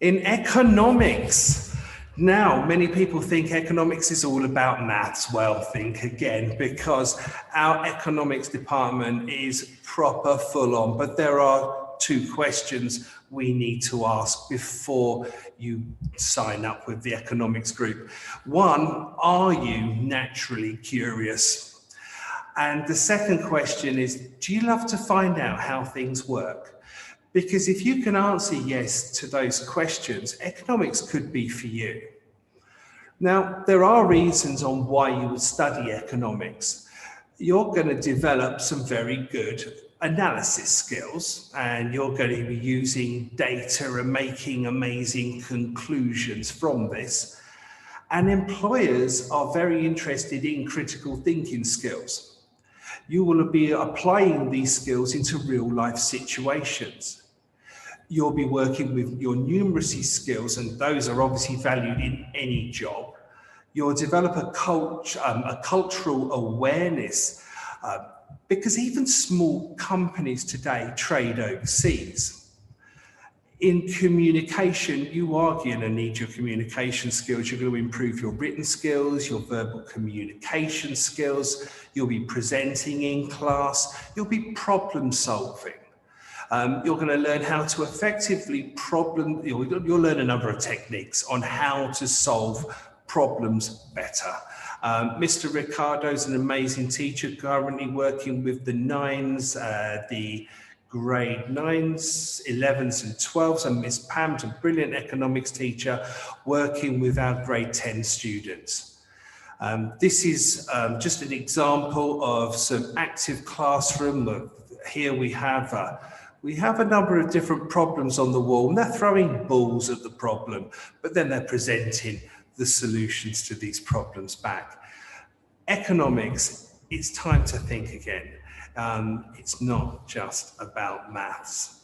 In economics, now many people think economics is all about maths. Well, think again, because our economics department is proper full on, but there are 2 questions we need to ask before you sign up with the economics group. One, are you naturally curious? And the second question is, do you love to find out how things work? Because if you can answer yes to those questions, economics could be for you. Now, there are reasons on why you would study economics. You're going to develop some very good analysis skills, and you're going to be using data and making amazing conclusions from this. And employers are very interested in critical thinking skills. You will be applying these skills into real life situations. You'll be working with your numeracy skills, and those are obviously valued in any job. You'll develop a cultural awareness, because even small companies today trade overseas. In communication, you are going to need your communication skills. You're going to improve your written skills, your verbal communication skills. You'll be presenting in class. You'll be problem solving. You're going to learn how to effectively you'll learn a number of techniques on how to solve problems better. Mr. Ricardo is an amazing teacher, currently working with the 9s, the grade 9s, 11s and 12s, and Miss Pam's a brilliant economics teacher working with our grade 10 students. This is just an example of some active classroom. Here we have a number of different problems on the wall, and they're throwing balls at the problem, but then they're presenting the solutions to these problems back. Economics, it's time to think again. It's not just about maths.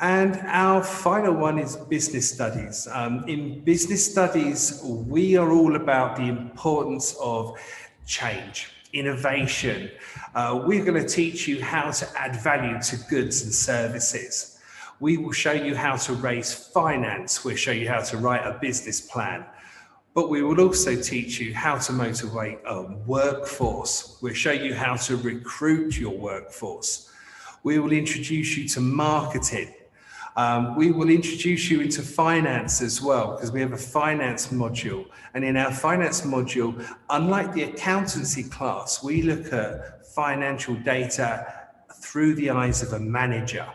And our final one is business studies. In business studies, we are all about the importance of change, innovation. We're going to teach you how to add value to goods and services. We will show you how to raise finance. We'll show you how to write a business plan. But we will also teach you how to motivate a workforce. We'll show you how to recruit your workforce. We will introduce you to marketing. We will introduce you into finance as well, because we have a finance module. And in our finance module, unlike the accountancy class, we look at financial data through the eyes of a manager.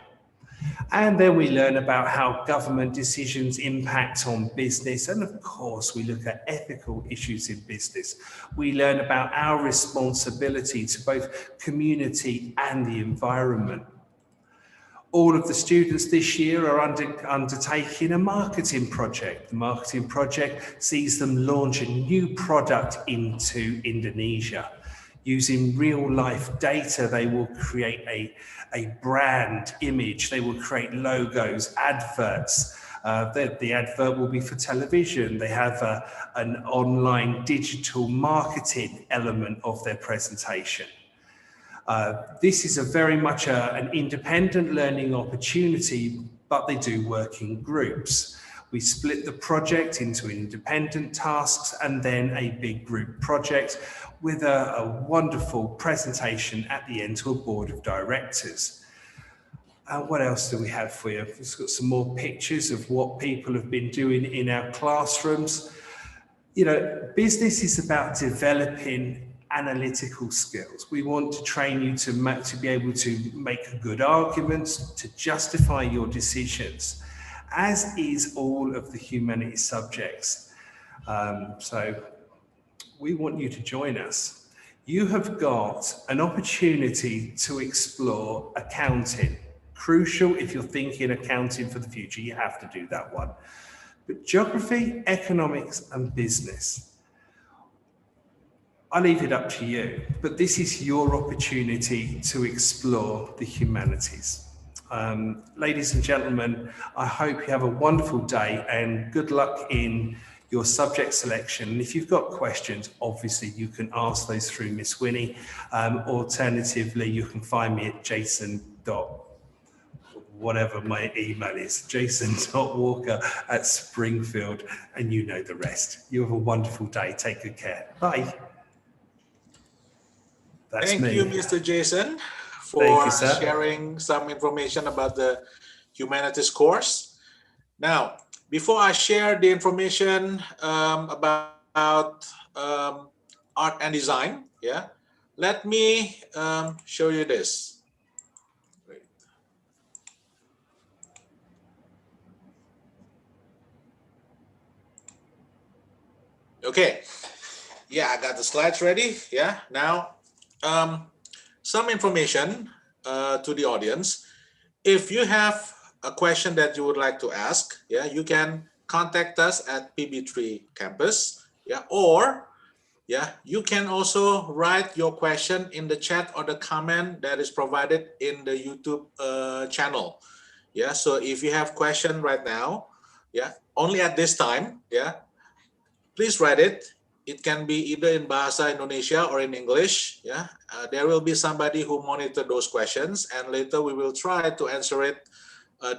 And then we learn about how government decisions impact on business. And of course, we look at ethical issues in business. We learn about our responsibility to both community and the environment. All of the students this year are undertaking a marketing project. The marketing project sees them launch a new product into Indonesia. Using real life data, they will create a brand image. They will create logos, adverts. The advert will be for television. They have an online digital marketing element of their presentation. This is very much an independent learning opportunity, but they do work in groups. We split the project into independent tasks and then a big group project with a wonderful presentation at the end to a board of directors. What else do we have for you? We've got some more pictures of what people have been doing in our classrooms. You know, business is about developing analytical skills. We want to train you to be able to make good arguments, to justify your decisions, as is all of the humanities subjects. So we want you to join us. You have got an opportunity to explore accounting. Crucial if you're thinking accounting for the future, you have to do that one. But geography, economics, and business, I leave it up to you, but this is your opportunity to explore the humanities. Ladies and gentlemen, I hope you have a wonderful day and good luck in your subject selection. And if you've got questions, obviously you can ask those through Miss Winnie. Alternatively, you can find me at whatever my email is, jason.walker@Springfield, and you know the rest. You have a wonderful day. Take good care. Bye. That's Thank me. you, Mr. Jason, for Thank you, sir. sharing some information about the humanities course. Now, before I share the information about art and design, let me show you this. Okay, yeah, I got the slides ready. Yeah, now some information to the audience. If you have a question that you would like to ask, you can contact us at PB3 campus, or you can also write your question in the chat or the comment that is provided in the YouTube channel. So if you have question right now, only at this time, please write it. It can be either in Bahasa Indonesia or in English. There will be somebody who monitor those questions, and later we will try to answer it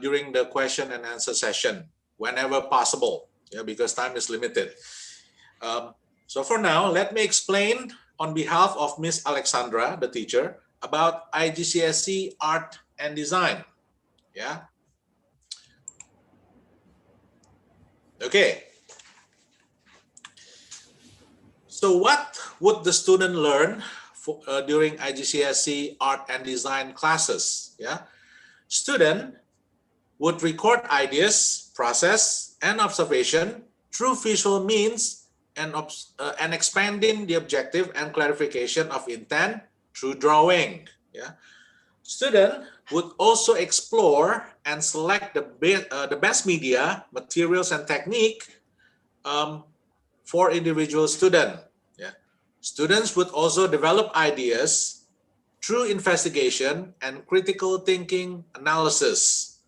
during the question and answer session whenever possible, because time is limited. So for now, let me explain on behalf of Miss Alexandra, the teacher, about IGCSE Art and Design. Okay. So what would the student learn during IGCSE Art and Design classes? Student would record ideas, process, and observation through visual means and expanding the objective and clarification of intent through drawing. Student would also explore and select the best media, materials, and technique for individual student. Students would also develop ideas through investigation and critical thinking analysis.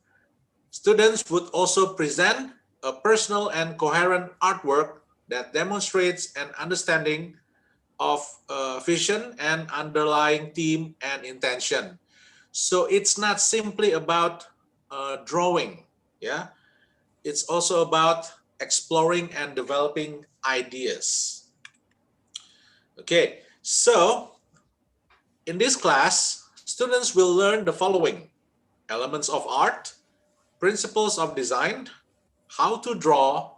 Students would also present a personal and coherent artwork that demonstrates an understanding of vision and underlying theme and intention. So it's not simply about drawing, it's also about exploring and developing ideas. Okay, so in this class, students will learn the following: elements of art, principles of design, how to draw,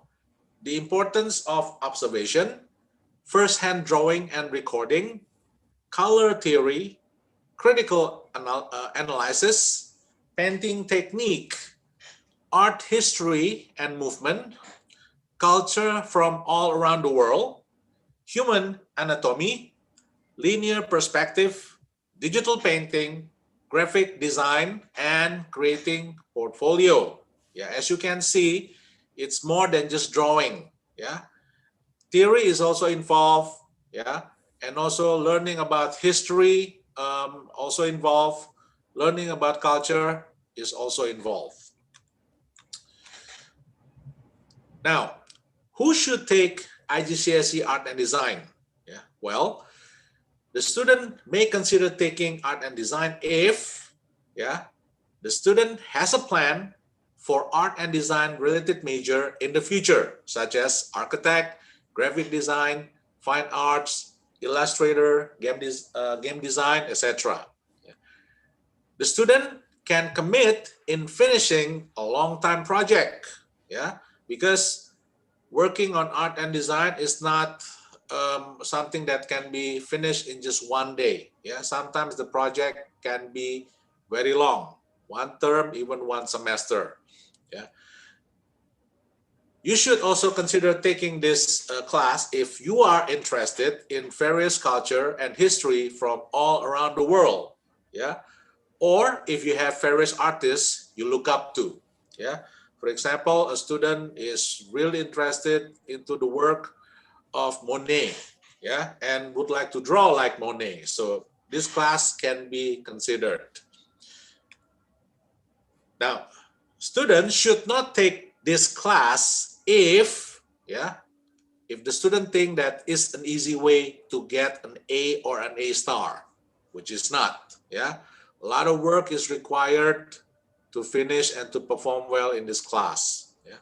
the importance of observation, first-hand drawing and recording, color theory, critical analysis, painting technique, art history and movement, culture from all around the world, human anatomy, linear perspective, digital painting, graphic design, and creating portfolio. As you can see, it's more than just drawing. Theory is also involved. And also learning about history also involved. Learning about culture is also involved. Now, who should take IGCSE Art and Design? Well, the student may consider taking Art and Design if the student has a plan for art and design related major in the future, such as architect, graphic design, fine arts, illustrator, game design, etc. The student can commit in finishing a long time project. Yeah, because working on art and design is not something that can be finished in just one day. Yeah, sometimes the project can be very long, one term, even one semester. Yeah. You should also consider taking this class if you are interested in various culture and history from all around the world. Yeah. Or if you have various artists you look up to. Yeah. For example, a student is really interested into the work of Monet, yeah, and would like to draw like Monet. So this class can be considered. Now, students should not take this class if, yeah, if the student think that is an easy way to get an A or an A star, which is not, yeah. A lot of work is required to finish and to perform well in this class. Yeah.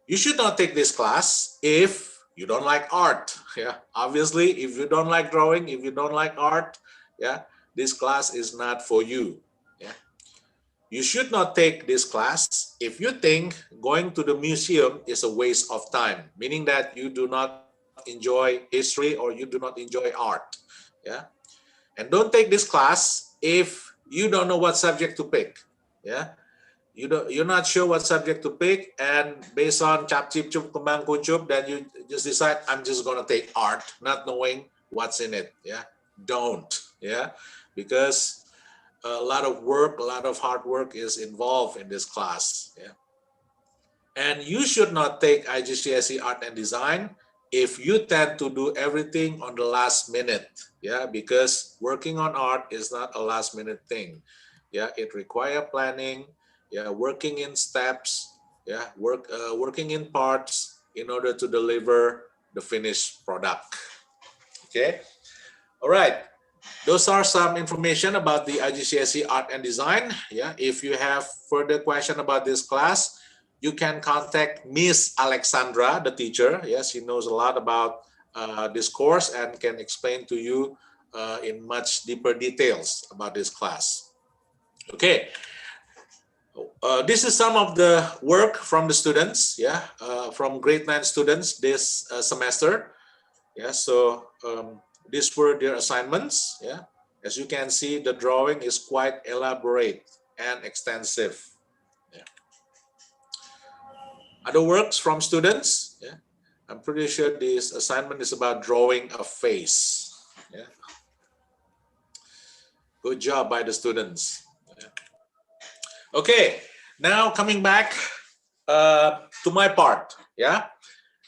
You should not take this class if you don't like art. Yeah, obviously, if you don't like drawing, if you don't like art, yeah, this class is not for you. Yeah, you should not take this class if you think going to the museum is a waste of time, meaning that you do not enjoy history or you do not enjoy art. Yeah, and don't take this class if you don't know what subject to pick. Yeah, you're not sure what subject to pick, and based on cap chip chup kembang kuncup, then you just decide I'm just gonna take art, not knowing what's in it. Yeah, don't. Yeah, because a lot of work, a lot of hard work is involved in this class. Yeah, and you should not take IGCSE Art and Design if you tend to do everything on the last minute. Yeah, because working on art is not a last minute thing. Yeah, it requires planning. Yeah, working in steps. Yeah, working in parts in order to deliver the finished product. Okay, all right. Those are some information about the IGCSE Art and Design. Yeah, if you have further question about this class, you can contact Miss Alexandra, the teacher. Yes, she knows a lot about this course and can explain to you in much deeper details about this class. Okay, this is some of the work from the students. Yeah, from grade 9 students this semester. Yeah, so these were their assignments. Yeah, as you can see, the drawing is quite elaborate and extensive. Yeah. Other works from students. Yeah, I'm pretty sure this assignment is about drawing a face. Yeah, good job by the students. Yeah. Okay, now coming back to my part. Yeah,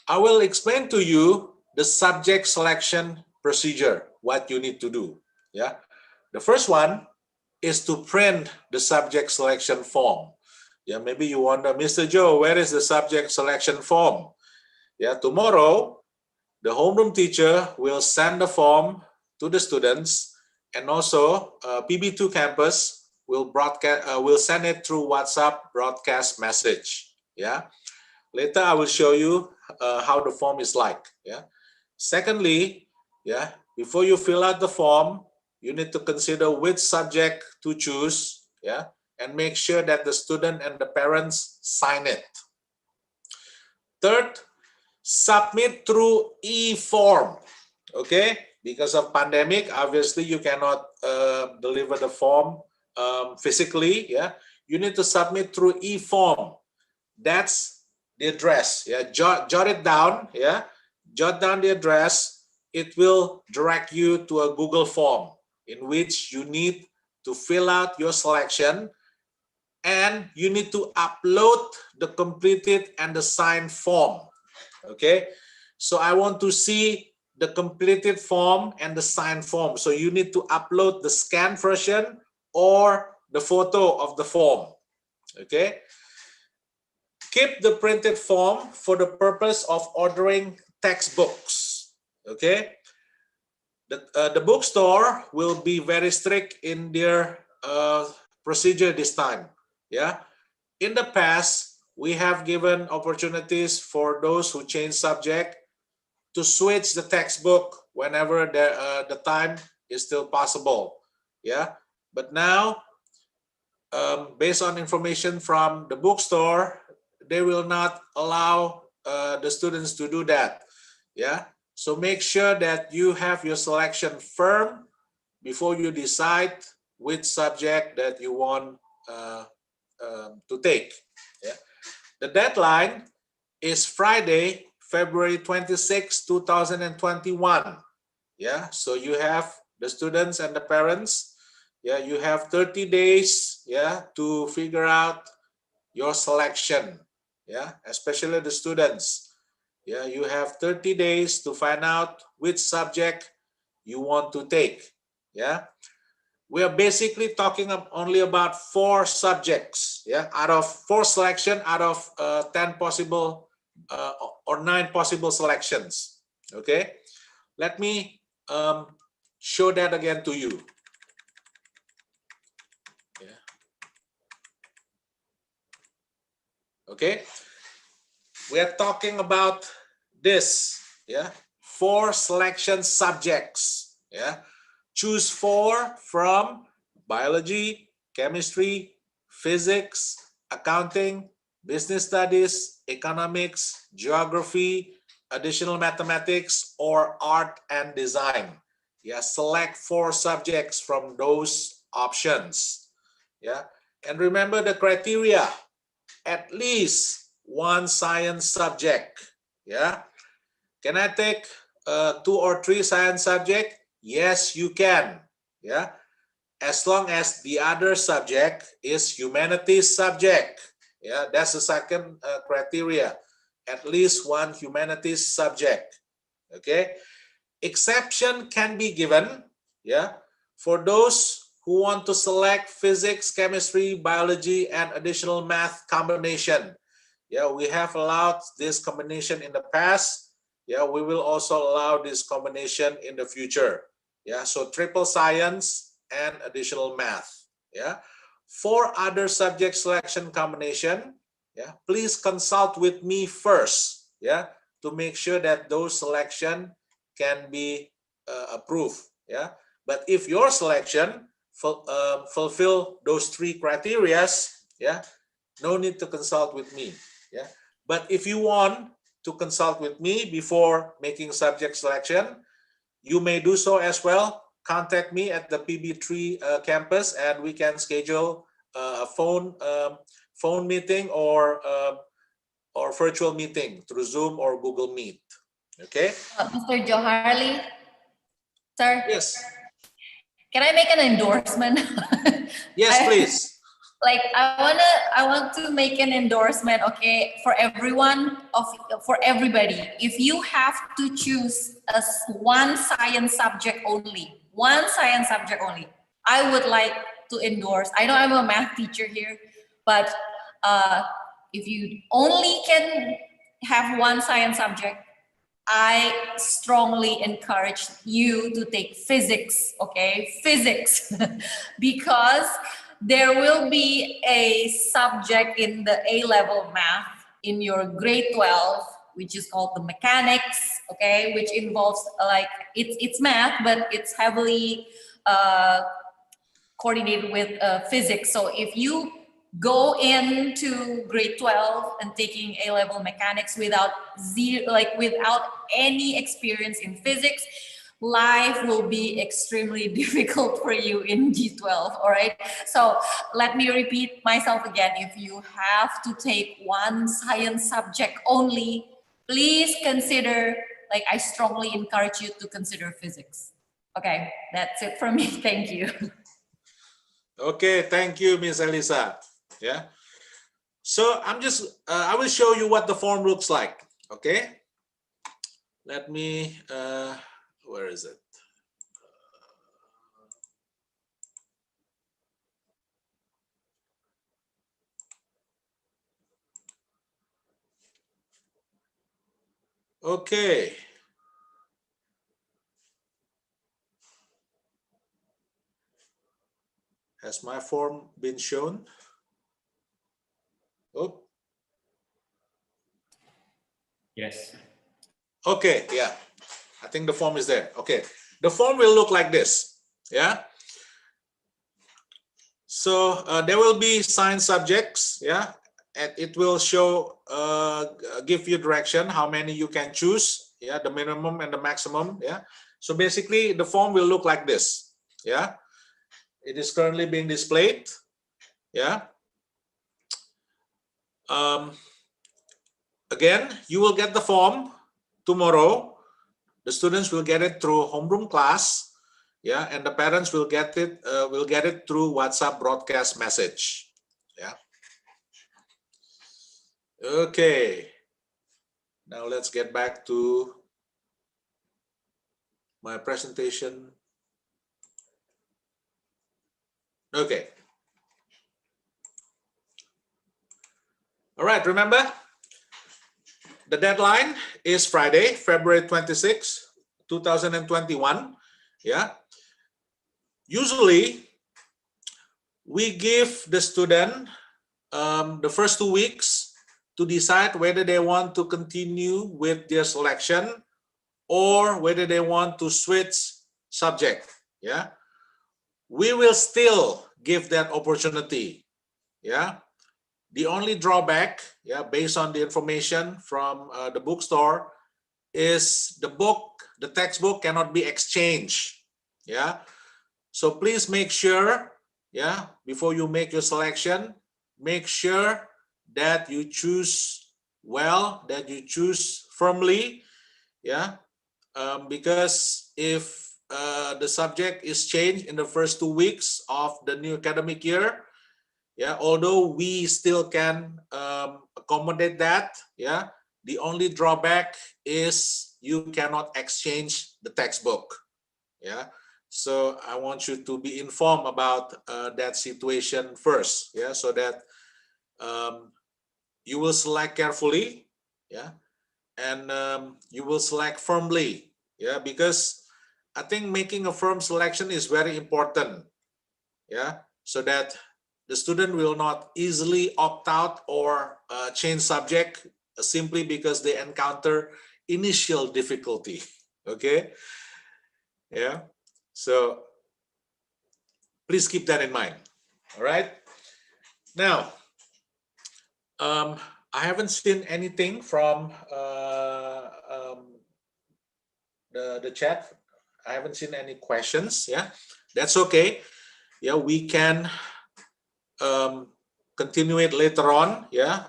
I will explain to you the subject selection procedure, what you need to do. Yeah, the first one is to print the subject selection form. Yeah, maybe you wonder, Mr. Joe, where is the subject selection form? Yeah, tomorrow the homeroom teacher will send the form to the students, and also PB2 campus will send it through WhatsApp broadcast message. Yeah. Later, I will show you how the form is like. Yeah. Secondly, yeah, before you fill out the form, you need to consider which subject to choose. Yeah, and make sure that the student and the parents sign it. Third, submit through e-form. Okay, because of pandemic, obviously you cannot deliver the form physically. Yeah, you need to submit through e-form. That's the address. Yeah, jot it down. Yeah, jot down the address. It will direct you to a Google form in which you need to fill out your selection, and you need to upload the completed and the signed form. Okay, so I want to see the completed form and the signed form. So you need to upload the scanned version or the photo of the form. Okay. Keep the printed form for the purpose of ordering textbooks. Okay, the bookstore will be very strict in their procedure this time. Yeah, in the past we have given opportunities for those who change subject to switch the textbook whenever the time is still possible. Yeah, but now based on information from the bookstore, they will not allow the students to do that. Yeah. So make sure that you have your selection firm before you decide which subject that you want to take. Yeah. The deadline is Friday, February 26, 2021. Yeah. So you have the students and the parents. Yeah. You have 30 days. Yeah. To figure out your selection. Yeah. Especially the students. Yeah, you have 30 days to find out which subject you want to take. Yeah, we are basically talking only about 4 subjects. Yeah, out of 4 selection out of 10 possible or 9 possible selections. Okay, let me show that again to you. Yeah. Okay, we are talking about this. Yeah, 4 selection subjects. Yeah, choose 4 from biology, chemistry, physics, accounting, business studies, economics, geography, additional mathematics, or art and design. Yeah, select 4 subjects from those options. Yeah, and remember the criteria: at least 1 science subject. Yeah, can I take 2 or 3 science subject? Yes, you can. Yeah, as long as the other subject is humanities subject. Yeah, that's the second criteria. At least 1 humanities subject. Okay, exception can be given. Yeah, for those who want to select physics, chemistry, biology, and additional math combination. Yeah, we have allowed this combination in the past. Yeah, we will also allow this combination in the future. Yeah, so triple science and additional math. Yeah, for other subject selection combination, yeah, please consult with me first. Yeah, to make sure that those selection can be approved. Yeah, but if your selection fulfill those 3 criterias, yeah, no need to consult with me. Yeah, but if you want to consult with me before making subject selection, you may do so as well. Contact me at the PB3 campus, and we can schedule a phone meeting or virtual meeting through Zoom or Google Meet. Okay. Mr. Joharli, sir. Yes. Can I make an endorsement? Yes, please. Like I want to make an endorsement, okay, for everyone, for everybody. If you have to choose one science subject only, I would like to endorse. I know I'm a math teacher here, but if you only can have one science subject, I strongly encourage you to take physics, okay? Physics, because there will be a subject in the A-level math in your grade 12, which is called the mechanics, okay? Which involves like, it's math, but it's heavily coordinated with physics. So if you go into grade 12 and taking A-level mechanics without any experience in physics, life will be extremely difficult for you in G12. All right, so let me repeat myself again. If you have to take one science subject only, please consider, like, I strongly encourage you to consider physics. Okay, that's it from me. Thank you. Okay, thank you, Miss Elisa. Yeah. So I'm just, I will show you what the form looks like. Okay. Let me, where is it? Okay. Has my form been shown? Oh. Yes. Okay, yeah. I think the form is there. Okay. The form will look like this. Yeah. So there will be science subjects, yeah, and it will show, give you direction how many you can choose, yeah, the minimum and the maximum, yeah. So basically the form will look like this, yeah. It is currently being displayed, yeah. Again, you will get the form tomorrow. The students will get it through homeroom class, yeah, and the parents will get it through WhatsApp broadcast message, yeah. Okay, now let's get back to my presentation. Okay. All right, remember the deadline is Friday, February 26, 2021. Yeah. Usually we give the student the first 2 weeks to decide whether they want to continue with their selection or whether they want to switch subject. Yeah. We will still give that opportunity. Yeah. The only drawback, yeah, based on the information from the bookstore, is the textbook cannot be exchanged. Yeah. So please make sure, yeah, before you make your selection, make sure that you choose well, that you choose firmly, yeah, because if the subject is changed in the first 2 weeks of the new academic year, yeah, although we still can accommodate that, yeah, the only drawback is you cannot exchange the textbook, yeah. So I want you to be informed about that situation first, yeah, so that you will select carefully, yeah, and you will select firmly, yeah, because I think making a firm selection is very important, yeah, so that the student will not easily opt out or change subject simply because they encounter initial difficulty. Okay, yeah, so please keep that in mind. All right, now I haven't seen anything from the chat. I haven't seen any questions. Yeah, that's okay. Yeah, we can continue it later on. Yeah,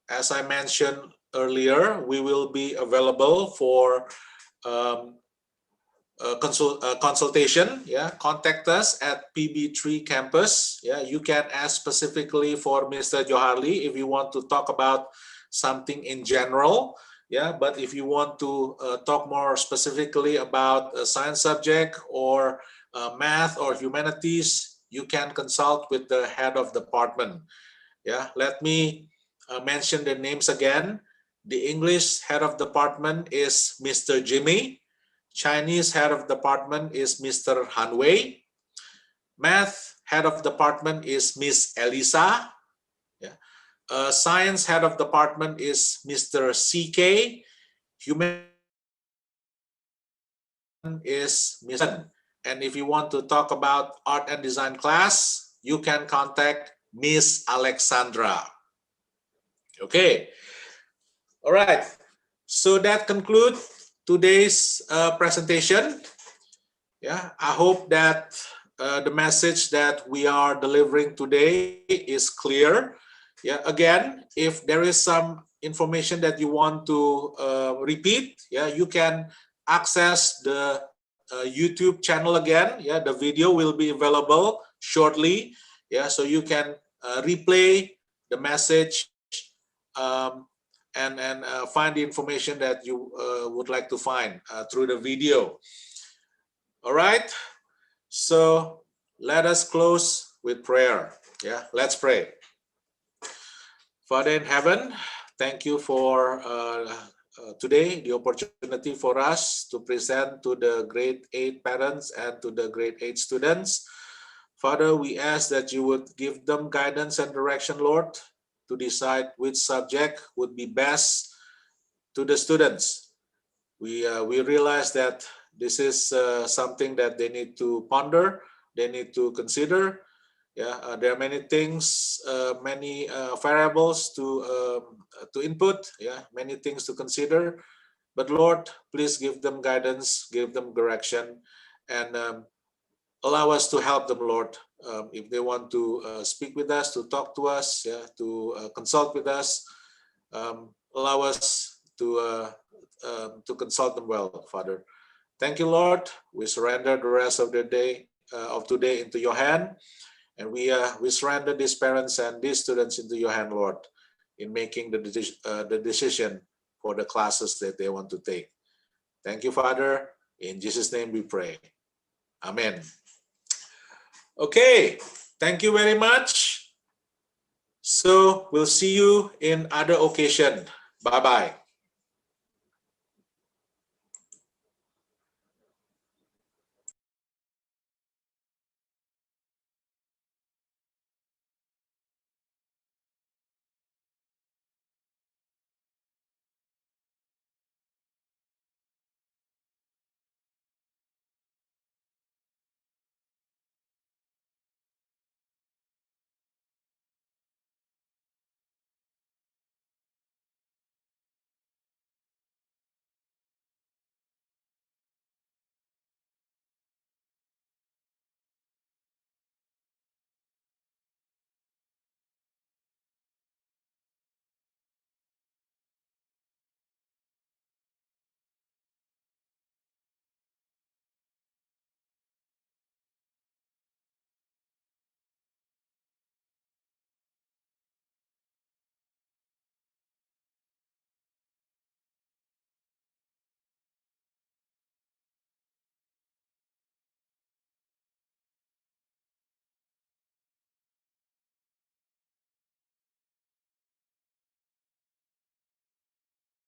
as I mentioned earlier, we will be available for consultation. Yeah, contact us at PB3 campus. Yeah, you can ask specifically for Mr. Joharli if you want to talk about something in general. Yeah, but if you want to talk more specifically about a science subject or math or humanities, you can consult with the head of department. Yeah, let me mention the names again. The English head of department is Mr. Jimmy. Chinese head of department is Mr. Han Wei. Math head of department is Miss Elisa. Yeah. Science head of department is Mr. CK. Human is Mr. And if you want to talk about art and design class, you can contact Miss Alexandra. Okay. All right. So that concludes today's presentation. Yeah, I hope that the message that we are delivering today is clear. Yeah, again, if there is some information that you want to repeat, yeah, you can access the YouTube channel again. Yeah, the video will be available shortly. Yeah, so you can replay the message and find the information that you would like to find through the video. All right, so let us close with prayer. Yeah, let's pray. Father in heaven, thank you for today, the opportunity for us to present to the grade 8 parents and to the grade 8 students. Father, we ask that you would give them guidance and direction, Lord, to decide which subject would be best to the students. We realize that this is something that they need to ponder, they need to consider. Yeah, there are many things, many variables to input. Yeah, many things to consider. But Lord, please give them guidance, give them direction, and allow us to help them, Lord. If they want to speak with us, to talk to us, yeah, to consult with us, allow us to consult them well, Father. Thank you, Lord. We surrender the rest of the day of today into your hand, and we surrender these parents and these students into your hand, Lord, in making the decision for the classes that they want to take. Thank you, Father. In Jesus' name we pray. Amen. Okay, thank you very much. So we'll see you in other occasion. Bye-bye.